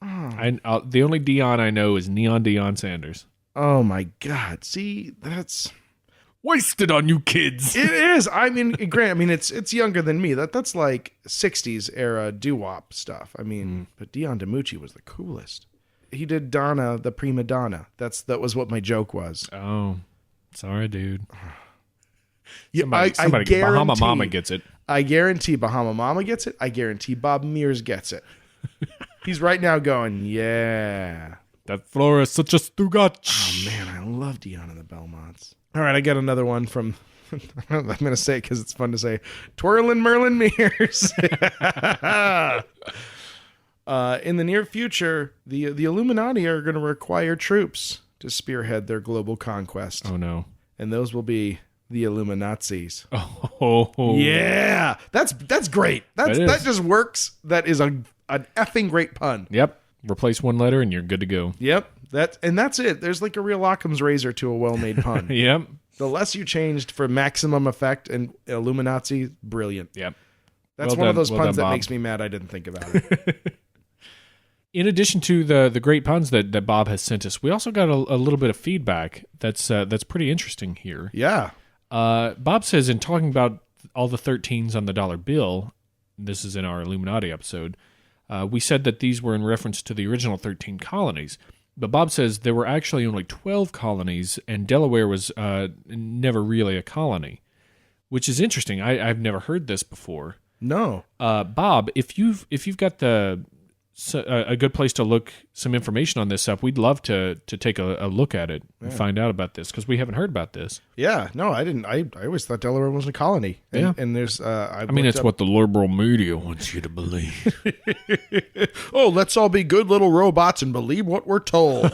Oh. The only Dion I know is Neon Deion Sanders. Oh my God! See, that's wasted on you kids. It is. I mean, it's younger than me. That's like '60s era doo-wop stuff. I mean, but Dion DiMucci was the coolest. He did Donna, the prima donna. That was what my joke was. Oh. Sorry, dude. Yeah, somebody Bahama Mama gets it. I guarantee Bahama Mama gets it. I guarantee Bob Mears gets it. He's right now going, yeah. That Flora is such a stugach. Oh, man, I love Dion and the Belmonts. All right, I got another one from, I'm going to say it because it's fun to say, Twirling Merlin Mears. In the near future, the Illuminati are going to require troops to spearhead their global conquest. Oh, no. And those will be the Illuminazis. Oh. Yeah. That's great. That just works. That is an effing great pun. Yep. Replace one letter and you're good to go. Yep. That's it. There's like a real Occam's razor to a well-made pun. Yep. The less you changed for maximum effect and Illuminati, brilliant. Yep. That's one of those puns that makes me mad I didn't think about it. In addition to the great puns that Bob has sent us, we also got a little bit of feedback that's pretty interesting here. Yeah. Bob says, in talking about all the 13s on the dollar bill, this is in our Illuminati episode, we said that these were in reference to the original 13 colonies. But Bob says there were actually only 12 colonies, and Delaware was never really a colony, which is interesting. I've never heard this before. No. Bob, if you've got a good place to look some information on this up, we'd love to take a look at it and find out about this, because we haven't heard about this. Yeah, no, I didn't. I always thought Delaware was a colony. And, and there's, it's what the liberal media wants you to believe. Oh, let's all be good little robots and believe what we're told.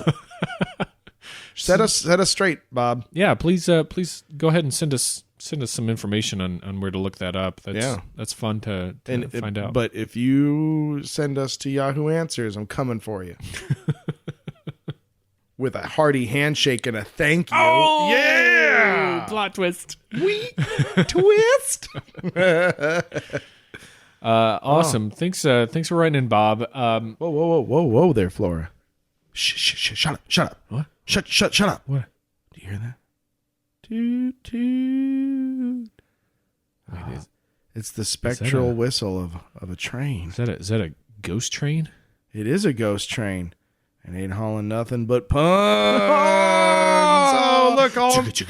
Set us straight, Bob. Yeah, please go ahead and send us some information on where to look that up. That's fun to find out. But if you send us to Yahoo Answers, I'm coming for you. With a hearty handshake and a thank you. Oh, yeah! Plot twist. We twist. Awesome. Thanks for writing in, Bob. Whoa there, Flora. Shh, shut up. What? Shut up. What? Do you hear that? Toot, toot. It's the spectral whistle of a train. Is that a ghost train? It is a ghost train. It ain't hauling nothing but puns. Oh, look, all puns.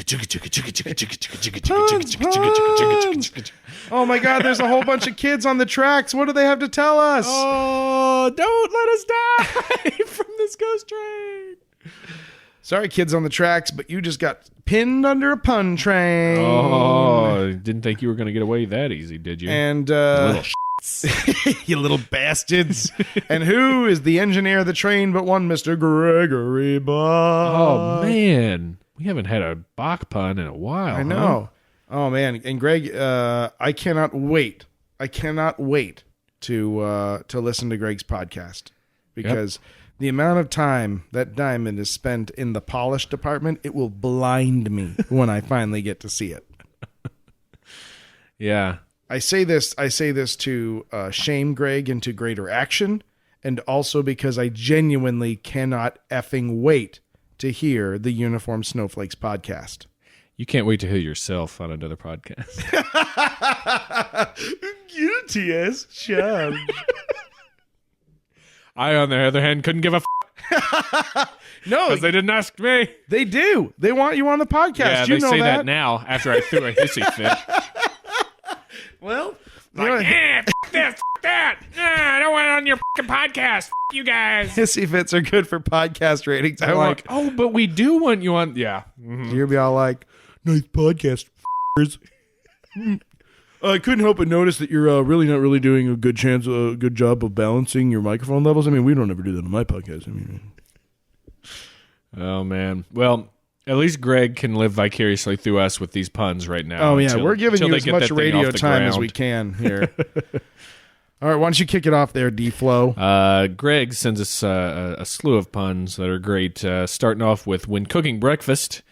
Oh my God, there's a whole bunch of kids on the tracks. What do they have to tell us? Oh, don't let us die from this ghost train. Sorry, kids on the tracks, but you just got pinned under a pun train. Oh, didn't think you were going to get away that easy, did you? And little you little bastards. And who is the engineer of the train but one Mr. Gregory Bach? Oh, man. We haven't had a Bach pun in a while. I know. Oh, man. And Greg, I cannot wait. To listen to Greg's podcast, because the amount of time that Diamond is spent in the polish department, it will blind me when I finally get to see it. Yeah. I say this to shame Greg into greater action, and also because I genuinely cannot effing wait to hear the Uniform Snowflakes podcast. You can't wait to hear yourself on another podcast. Guilty as charged. I, on the other hand, couldn't give a No, because they didn't ask me. They do. They want you on the podcast. Yeah, you they know say that? that now after I threw a hissy fit. Well, Like, f this, f that. I don't want it on your fucking podcast. F you guys. hissy fits are good for podcast ratings. I'm like, oh, but we do want you on. Yeah. Mm-hmm. You'll be all like, nice podcast, f***ers. I couldn't help but notice that you're really not really doing a good job of balancing your microphone levels. I mean, we don't ever do that on my podcast. I mean, oh, man. Well, at least Greg can live vicariously through us with these puns right now. Oh, yeah. We're giving you as much radio time as we can. can here. All right. Why don't you kick it off there, D-Flow? Greg sends us a slew of puns that are great. Starting off with, when cooking breakfast,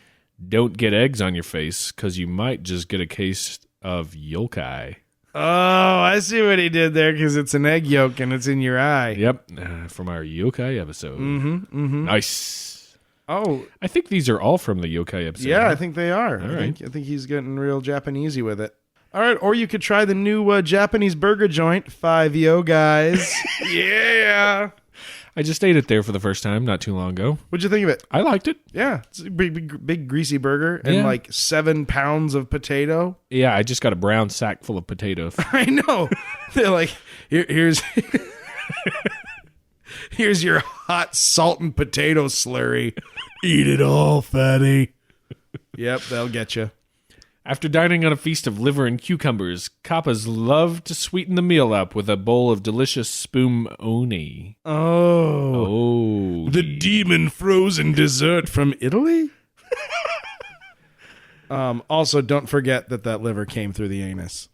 don't get eggs on your face because you might just get a case of yokai. Oh, I see what he did there, because it's an egg yolk and it's in your eye. Yep. From our yokai episode. Mm-hmm. Nice. Oh, I think these are all from the yokai episode. yeah, I think they are. All I think he's getting real Japanesey with it. All right, or you could try the new Japanese burger joint, 5 Yo guys. Yeah. I just ate it there for the first time not too long ago. What'd you think of it? I liked it. Yeah, it's a big greasy burger and like 7 pounds of potato. Yeah, I just got a brown sack full of potatoes. I know. They're like, here's here's your hot salt and potato slurry. Eat it all, fatty. Yep, they'll get you. After dining on a feast of liver and cucumbers, Kappas love to sweeten the meal up with a bowl of delicious spoon oni. Oh. The demon frozen dessert from Italy? Also, don't forget that liver came through the anus.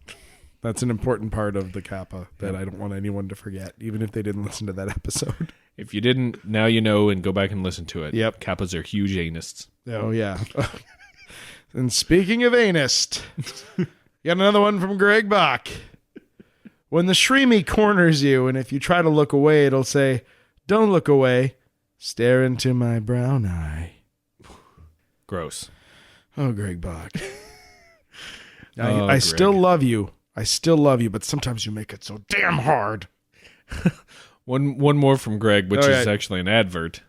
That's an important part of the kappa that I don't want anyone to forget, even if they didn't listen to that episode. If you didn't, now you know, and go back and listen to it. Yep. Kappas are huge anists. Oh, yeah. And speaking of anist, got another one from Greg Bach. When the Shriemy corners you, and if you try to look away, it'll say, Don't look away. Stare into my brown eye. Gross. Oh, Greg Bach. I Greg. still love you. I still love you, but sometimes you make it so damn hard. One more from Greg, which is actually an advert.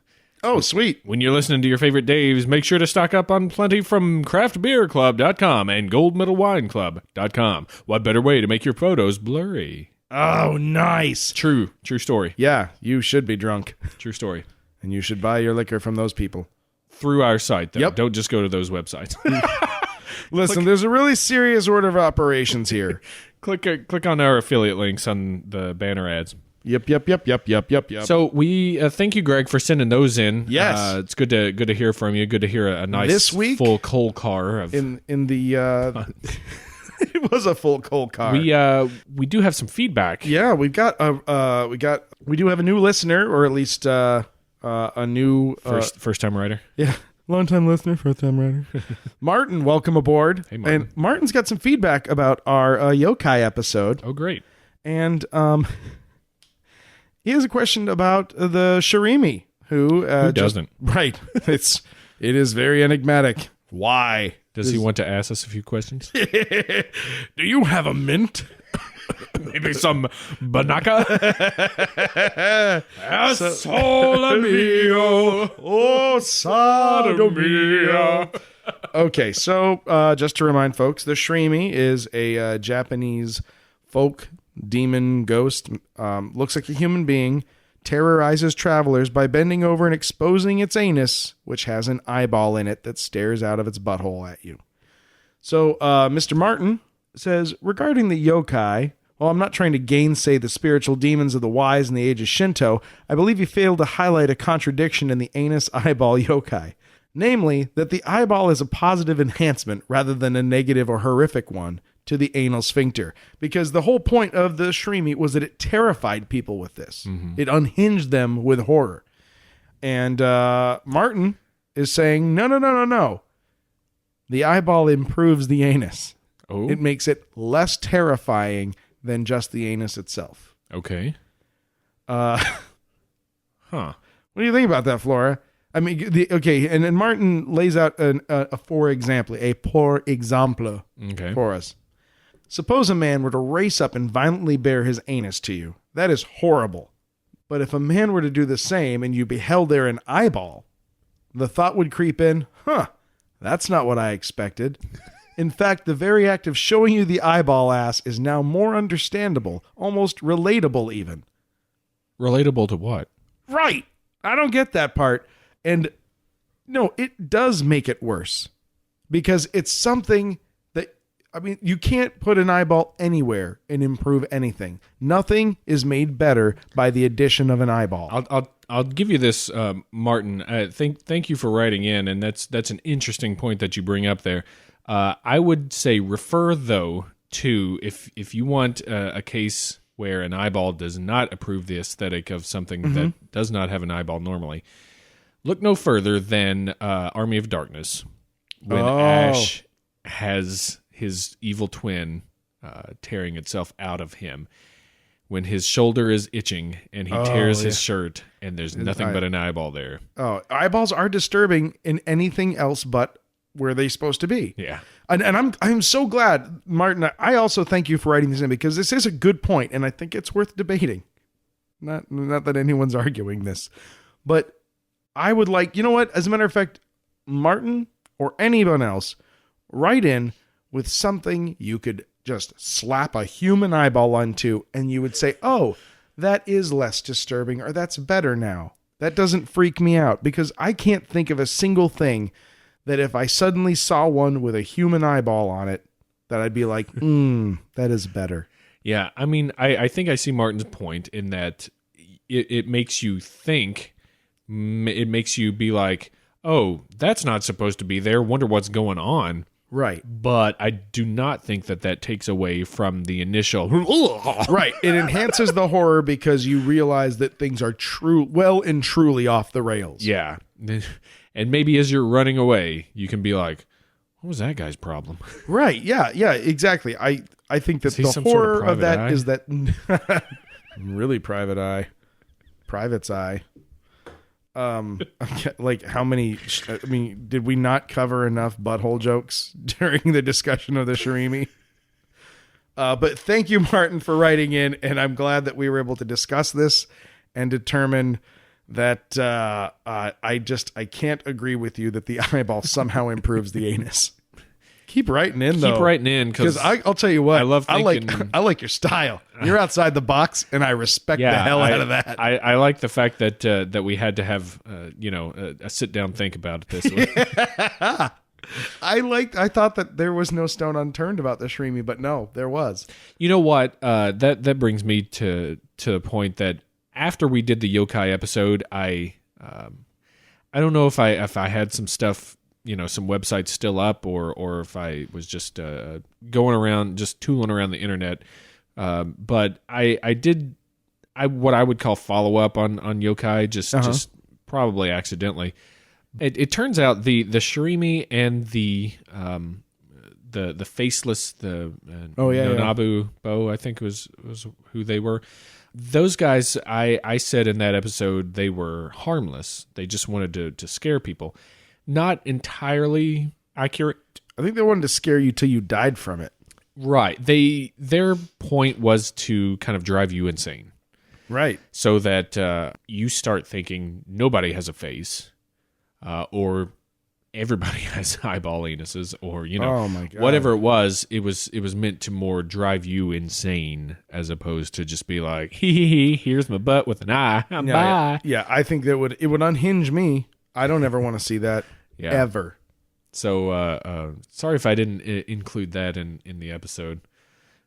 Oh, sweet. When you're listening to your favorite Daves, make sure to stock up on plenty from craftbeerclub.com and goldmedalwineclub.com. What better way to make your photos blurry? Oh, nice. True story. Yeah, you should be drunk. True story. And you should buy your liquor from those people. Through our site, though. Yep. Don't just go to those websites. Listen, there's a really serious order of operations here. Click on our affiliate links on the banner ads. Yep. So we thank you, Greg, for sending those in. Yes, it's good to hear from you. Good to hear a nice this week, full coal car of in the. It was a full coal car. We do have some feedback. Yeah, we do have a new listener, or at least a new first time writer. Yeah. Long time listener, first time writer. Martin, welcome aboard. Hey, Martin. And Martin's got some feedback about our yokai episode. Oh, great. And he has a question about the Shirimi, who doesn't? Right. It is very enigmatic. Why? Does he want to ask us a few questions? Do you have a mint? Maybe some banaka? Sole mio, oh, sodomia. Okay, so just to remind folks, the Shirimi is a Japanese folk demon ghost. Looks like a human being, terrorizes travelers by bending over and exposing its anus, which has an eyeball in it that stares out of its butthole at you. So Mr. Martin says, regarding the yokai, while I'm not trying to gainsay the spiritual demons of the wise in the age of Shinto, I believe you failed to highlight a contradiction in the anus eyeball yokai. Namely, that the eyeball is a positive enhancement rather than a negative or horrific one to the anal sphincter. Because the whole point of the Shirimi was that it terrified people with this. Mm-hmm. It unhinged them with horror. And Martin is saying, no. The eyeball improves the anus. Oh. It makes it less terrifying than just the anus itself. Okay. What do you think about that, Flora? I mean, and Martin lays out a for example for us. Suppose a man were to race up and violently bare his anus to you. That is horrible. But if a man were to do the same and you beheld there an eyeball, the thought would creep in, that's not what I expected. In fact, the very act of showing you the eyeball ass is now more understandable, almost relatable even. Relatable to what? Right. I don't get that part. And no, it does make it worse. Because it's something that, I mean, you can't put an eyeball anywhere and improve anything. Nothing is made better by the addition of an eyeball. I'll give you this, Martin. Thank you for writing in, and that's an interesting point that you bring up there. I would say refer, though, to if you want a case where an eyeball does not approve the aesthetic of something that does not have an eyeball normally, look no further than Army of Darkness, when Ash has his evil twin tearing itself out of him, when his shoulder is itching and he tears his shirt and there's nothing but an eyeball there. Oh, eyeballs are disturbing in anything else but where they're supposed to be. Yeah. And I'm so glad, Martin. I also thank you for writing this in, because this is a good point, and I think it's worth debating. Not that anyone's arguing this, but I would like, you know what? As a matter of fact, Martin or anyone else, write in with something you could just slap a human eyeball onto, and you would say, oh, that is less disturbing, or that's better now. That doesn't freak me out, because I can't think of a single thing that if I suddenly saw one with a human eyeball on it, that I'd be like, that is better. Yeah, I mean, I think I see Martin's point in that it makes you think, it makes you be like, oh, that's not supposed to be there, wonder what's going on. Right. But I do not think that takes away from the initial... Right. It enhances the horror because you realize that things are well and truly off the rails. Yeah. And maybe as you're running away, you can be like, what was that guy's problem? Right. Yeah, exactly. I think that the horror of that eye? Is that... Really private eye. private's eye. Like how many? I mean, did we not cover enough butthole jokes during the discussion of the Shirimi? But thank you, Martin, for writing in, and I'm glad that we were able to discuss this and determine that I can't agree with you that the eyeball somehow improves the anus. Keep writing in, though. Keep writing in, because I'll tell you what. I like your style. You're outside the box, and I respect the hell out of that. I like the fact that we had to have a sit down think about it this way. I thought that there was no stone unturned about the Shirimi, but no, there was. You know what? That brings me to the point that after we did the yokai episode, I don't know if I had some stuff, some websites still up, or if I was just going around, just tooling around the internet. But I did what I would call follow up on yokai, just probably accidentally. It turns out the Shirimi and the faceless, Nonabu Bo, I think was who they were. Those guys, I said in that episode, they were harmless. They just wanted to scare people. Not entirely accurate. I think they wanted to scare you till you died from it. Right. Their point was to kind of drive you insane. Right. So that you start thinking nobody has a face, or everybody has eyeball anuses, or oh my God, whatever it was meant to more drive you insane, as opposed to just be like, hee, here's my butt with an eye. Bye. Yeah, I think that it would unhinge me. I don't ever want to see that ever. So sorry if I didn't include that in the episode.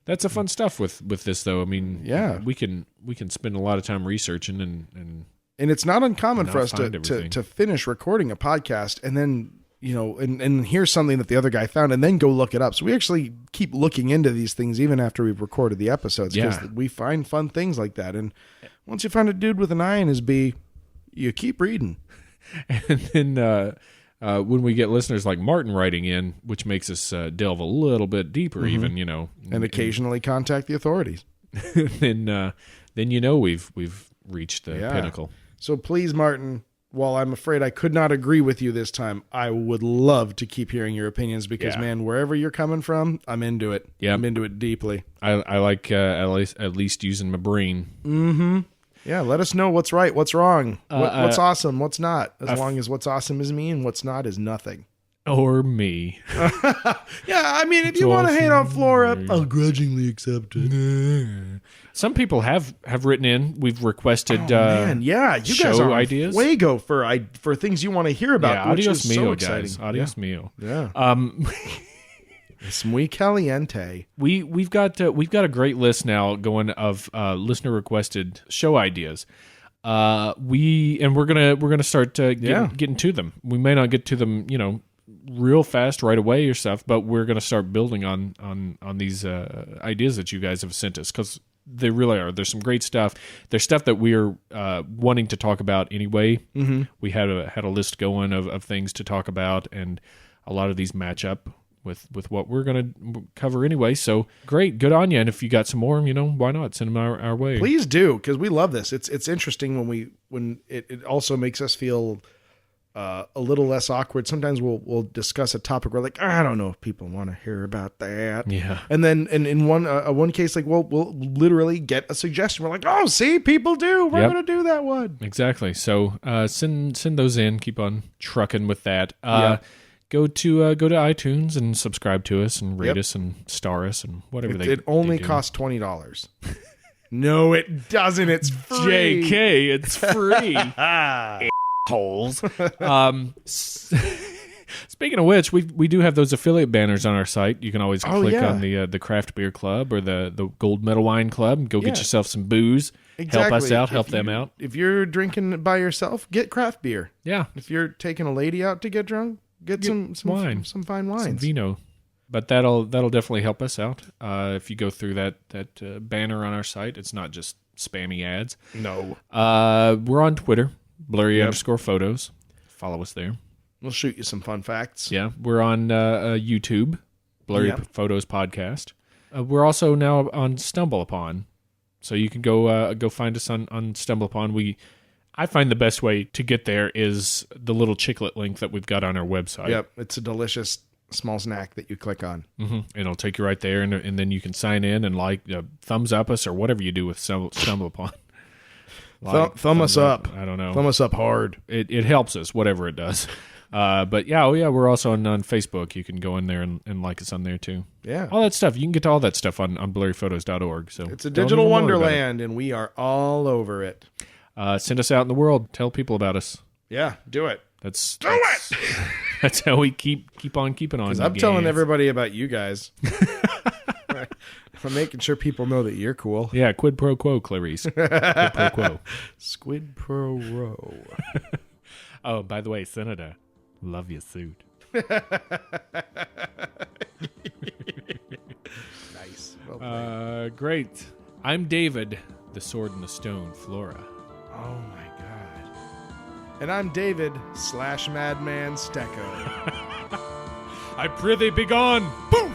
That's a fun stuff with this, though. I mean, we can spend a lot of time researching and it's not uncommon for us to finish recording a podcast and then, and hear something that the other guy found and then go look it up. So we actually keep looking into these things even after we've recorded the episodes, because we find fun things like that. And once you find a dude with an eye in his B, you keep reading. And then when we get listeners like Martin writing in, which makes us delve a little bit deeper, even, and occasionally contact the authorities, then we've reached the pinnacle. So please, Martin, while I'm afraid I could not agree with you this time, I would love to keep hearing your opinions, because man, wherever you're coming from, I'm into it. Yeah, I'm into it deeply. I like at least using my brain. Mm-hmm. Yeah, let us know what's right, what's wrong, what's awesome, what's not. As long as what's awesome is me and what's not is nothing. Or me. Yeah, I mean, if you want to hate on Flora, I'll grudgingly accept it. Some people have written in. We've requested you guys are ideas. Fuego for things you want to hear about. Yeah, which adios is mio, so exciting. guys. Adios mio. Yeah. Es muy caliente. We've got a great list now going of listener requested show ideas. We're gonna start getting to them. We may not get to them, real fast right away or stuff, but we're gonna start building on these ideas that you guys have sent us, because they really are. There's some great stuff. There's stuff that we're wanting to talk about anyway. Mm-hmm. We had a list going of things to talk about, and a lot of these match up with what we're going to cover anyway. So great. Good on you. And if you got some more, why not send them our way? Please do, because we love this. It's interesting when it also makes us feel a little less awkward. Sometimes we'll discuss a topic. We're like, I don't know if people want to hear about that. Yeah. And then in one case, like we'll literally get a suggestion. We're like, oh, see, people do. We're going to do that one. Exactly. So send those in. Keep on trucking with that. Go to iTunes and subscribe to us and rate us and star us and whatever It only costs $20. No, it doesn't. It's free. JK, it's free. Holes. Speaking of which, we do have those affiliate banners on our site. You can always click on the Craft Beer Club or the Gold Medal Wine Club. Go get yourself some booze. Exactly. Help us out. Help them out. If you're drinking by yourself, get craft beer. Yeah. If you're taking a lady out to get drunk, get some wine, some fine wines, some vino. But that'll definitely help us out. If you go through that banner on our site, it's not just spammy ads. No. We're on Twitter, Blurry_Photos. Follow us there. We'll shoot you some fun facts. Yeah, we're on YouTube, Blurry Photos Podcast. We're also now on StumbleUpon. So you can go find us on StumbleUpon. I find the best way to get there is the little chiclet link that we've got on our website. Yep, it's a delicious small snack that you click on. Mm-hmm. It'll take you right there, and then you can sign in and thumbs up us or whatever you do with StumbleUpon. Thumb us up. I don't know. Thumb us up hard. It helps us, whatever it does. But yeah, we're also on Facebook. You can go in there and like us on there too. Yeah. All that stuff. You can get to all that stuff on blurryphotos.org. So it's a digital wonderland, and we are all over it. Send us out in the world. Tell people about us. Yeah, do it. That's how we keep on keeping on. I'm telling everybody about you guys. I'm making sure people know that you're cool. Yeah, quid pro quo, Clarice. Quid pro quo. Squid pro row. Oh, by the way, Senator, love your suit. Nice. Well great. I'm David, the sword and the stone, Flora. Oh my God. And I'm David /madman Stecco. I prithee begone. Boom!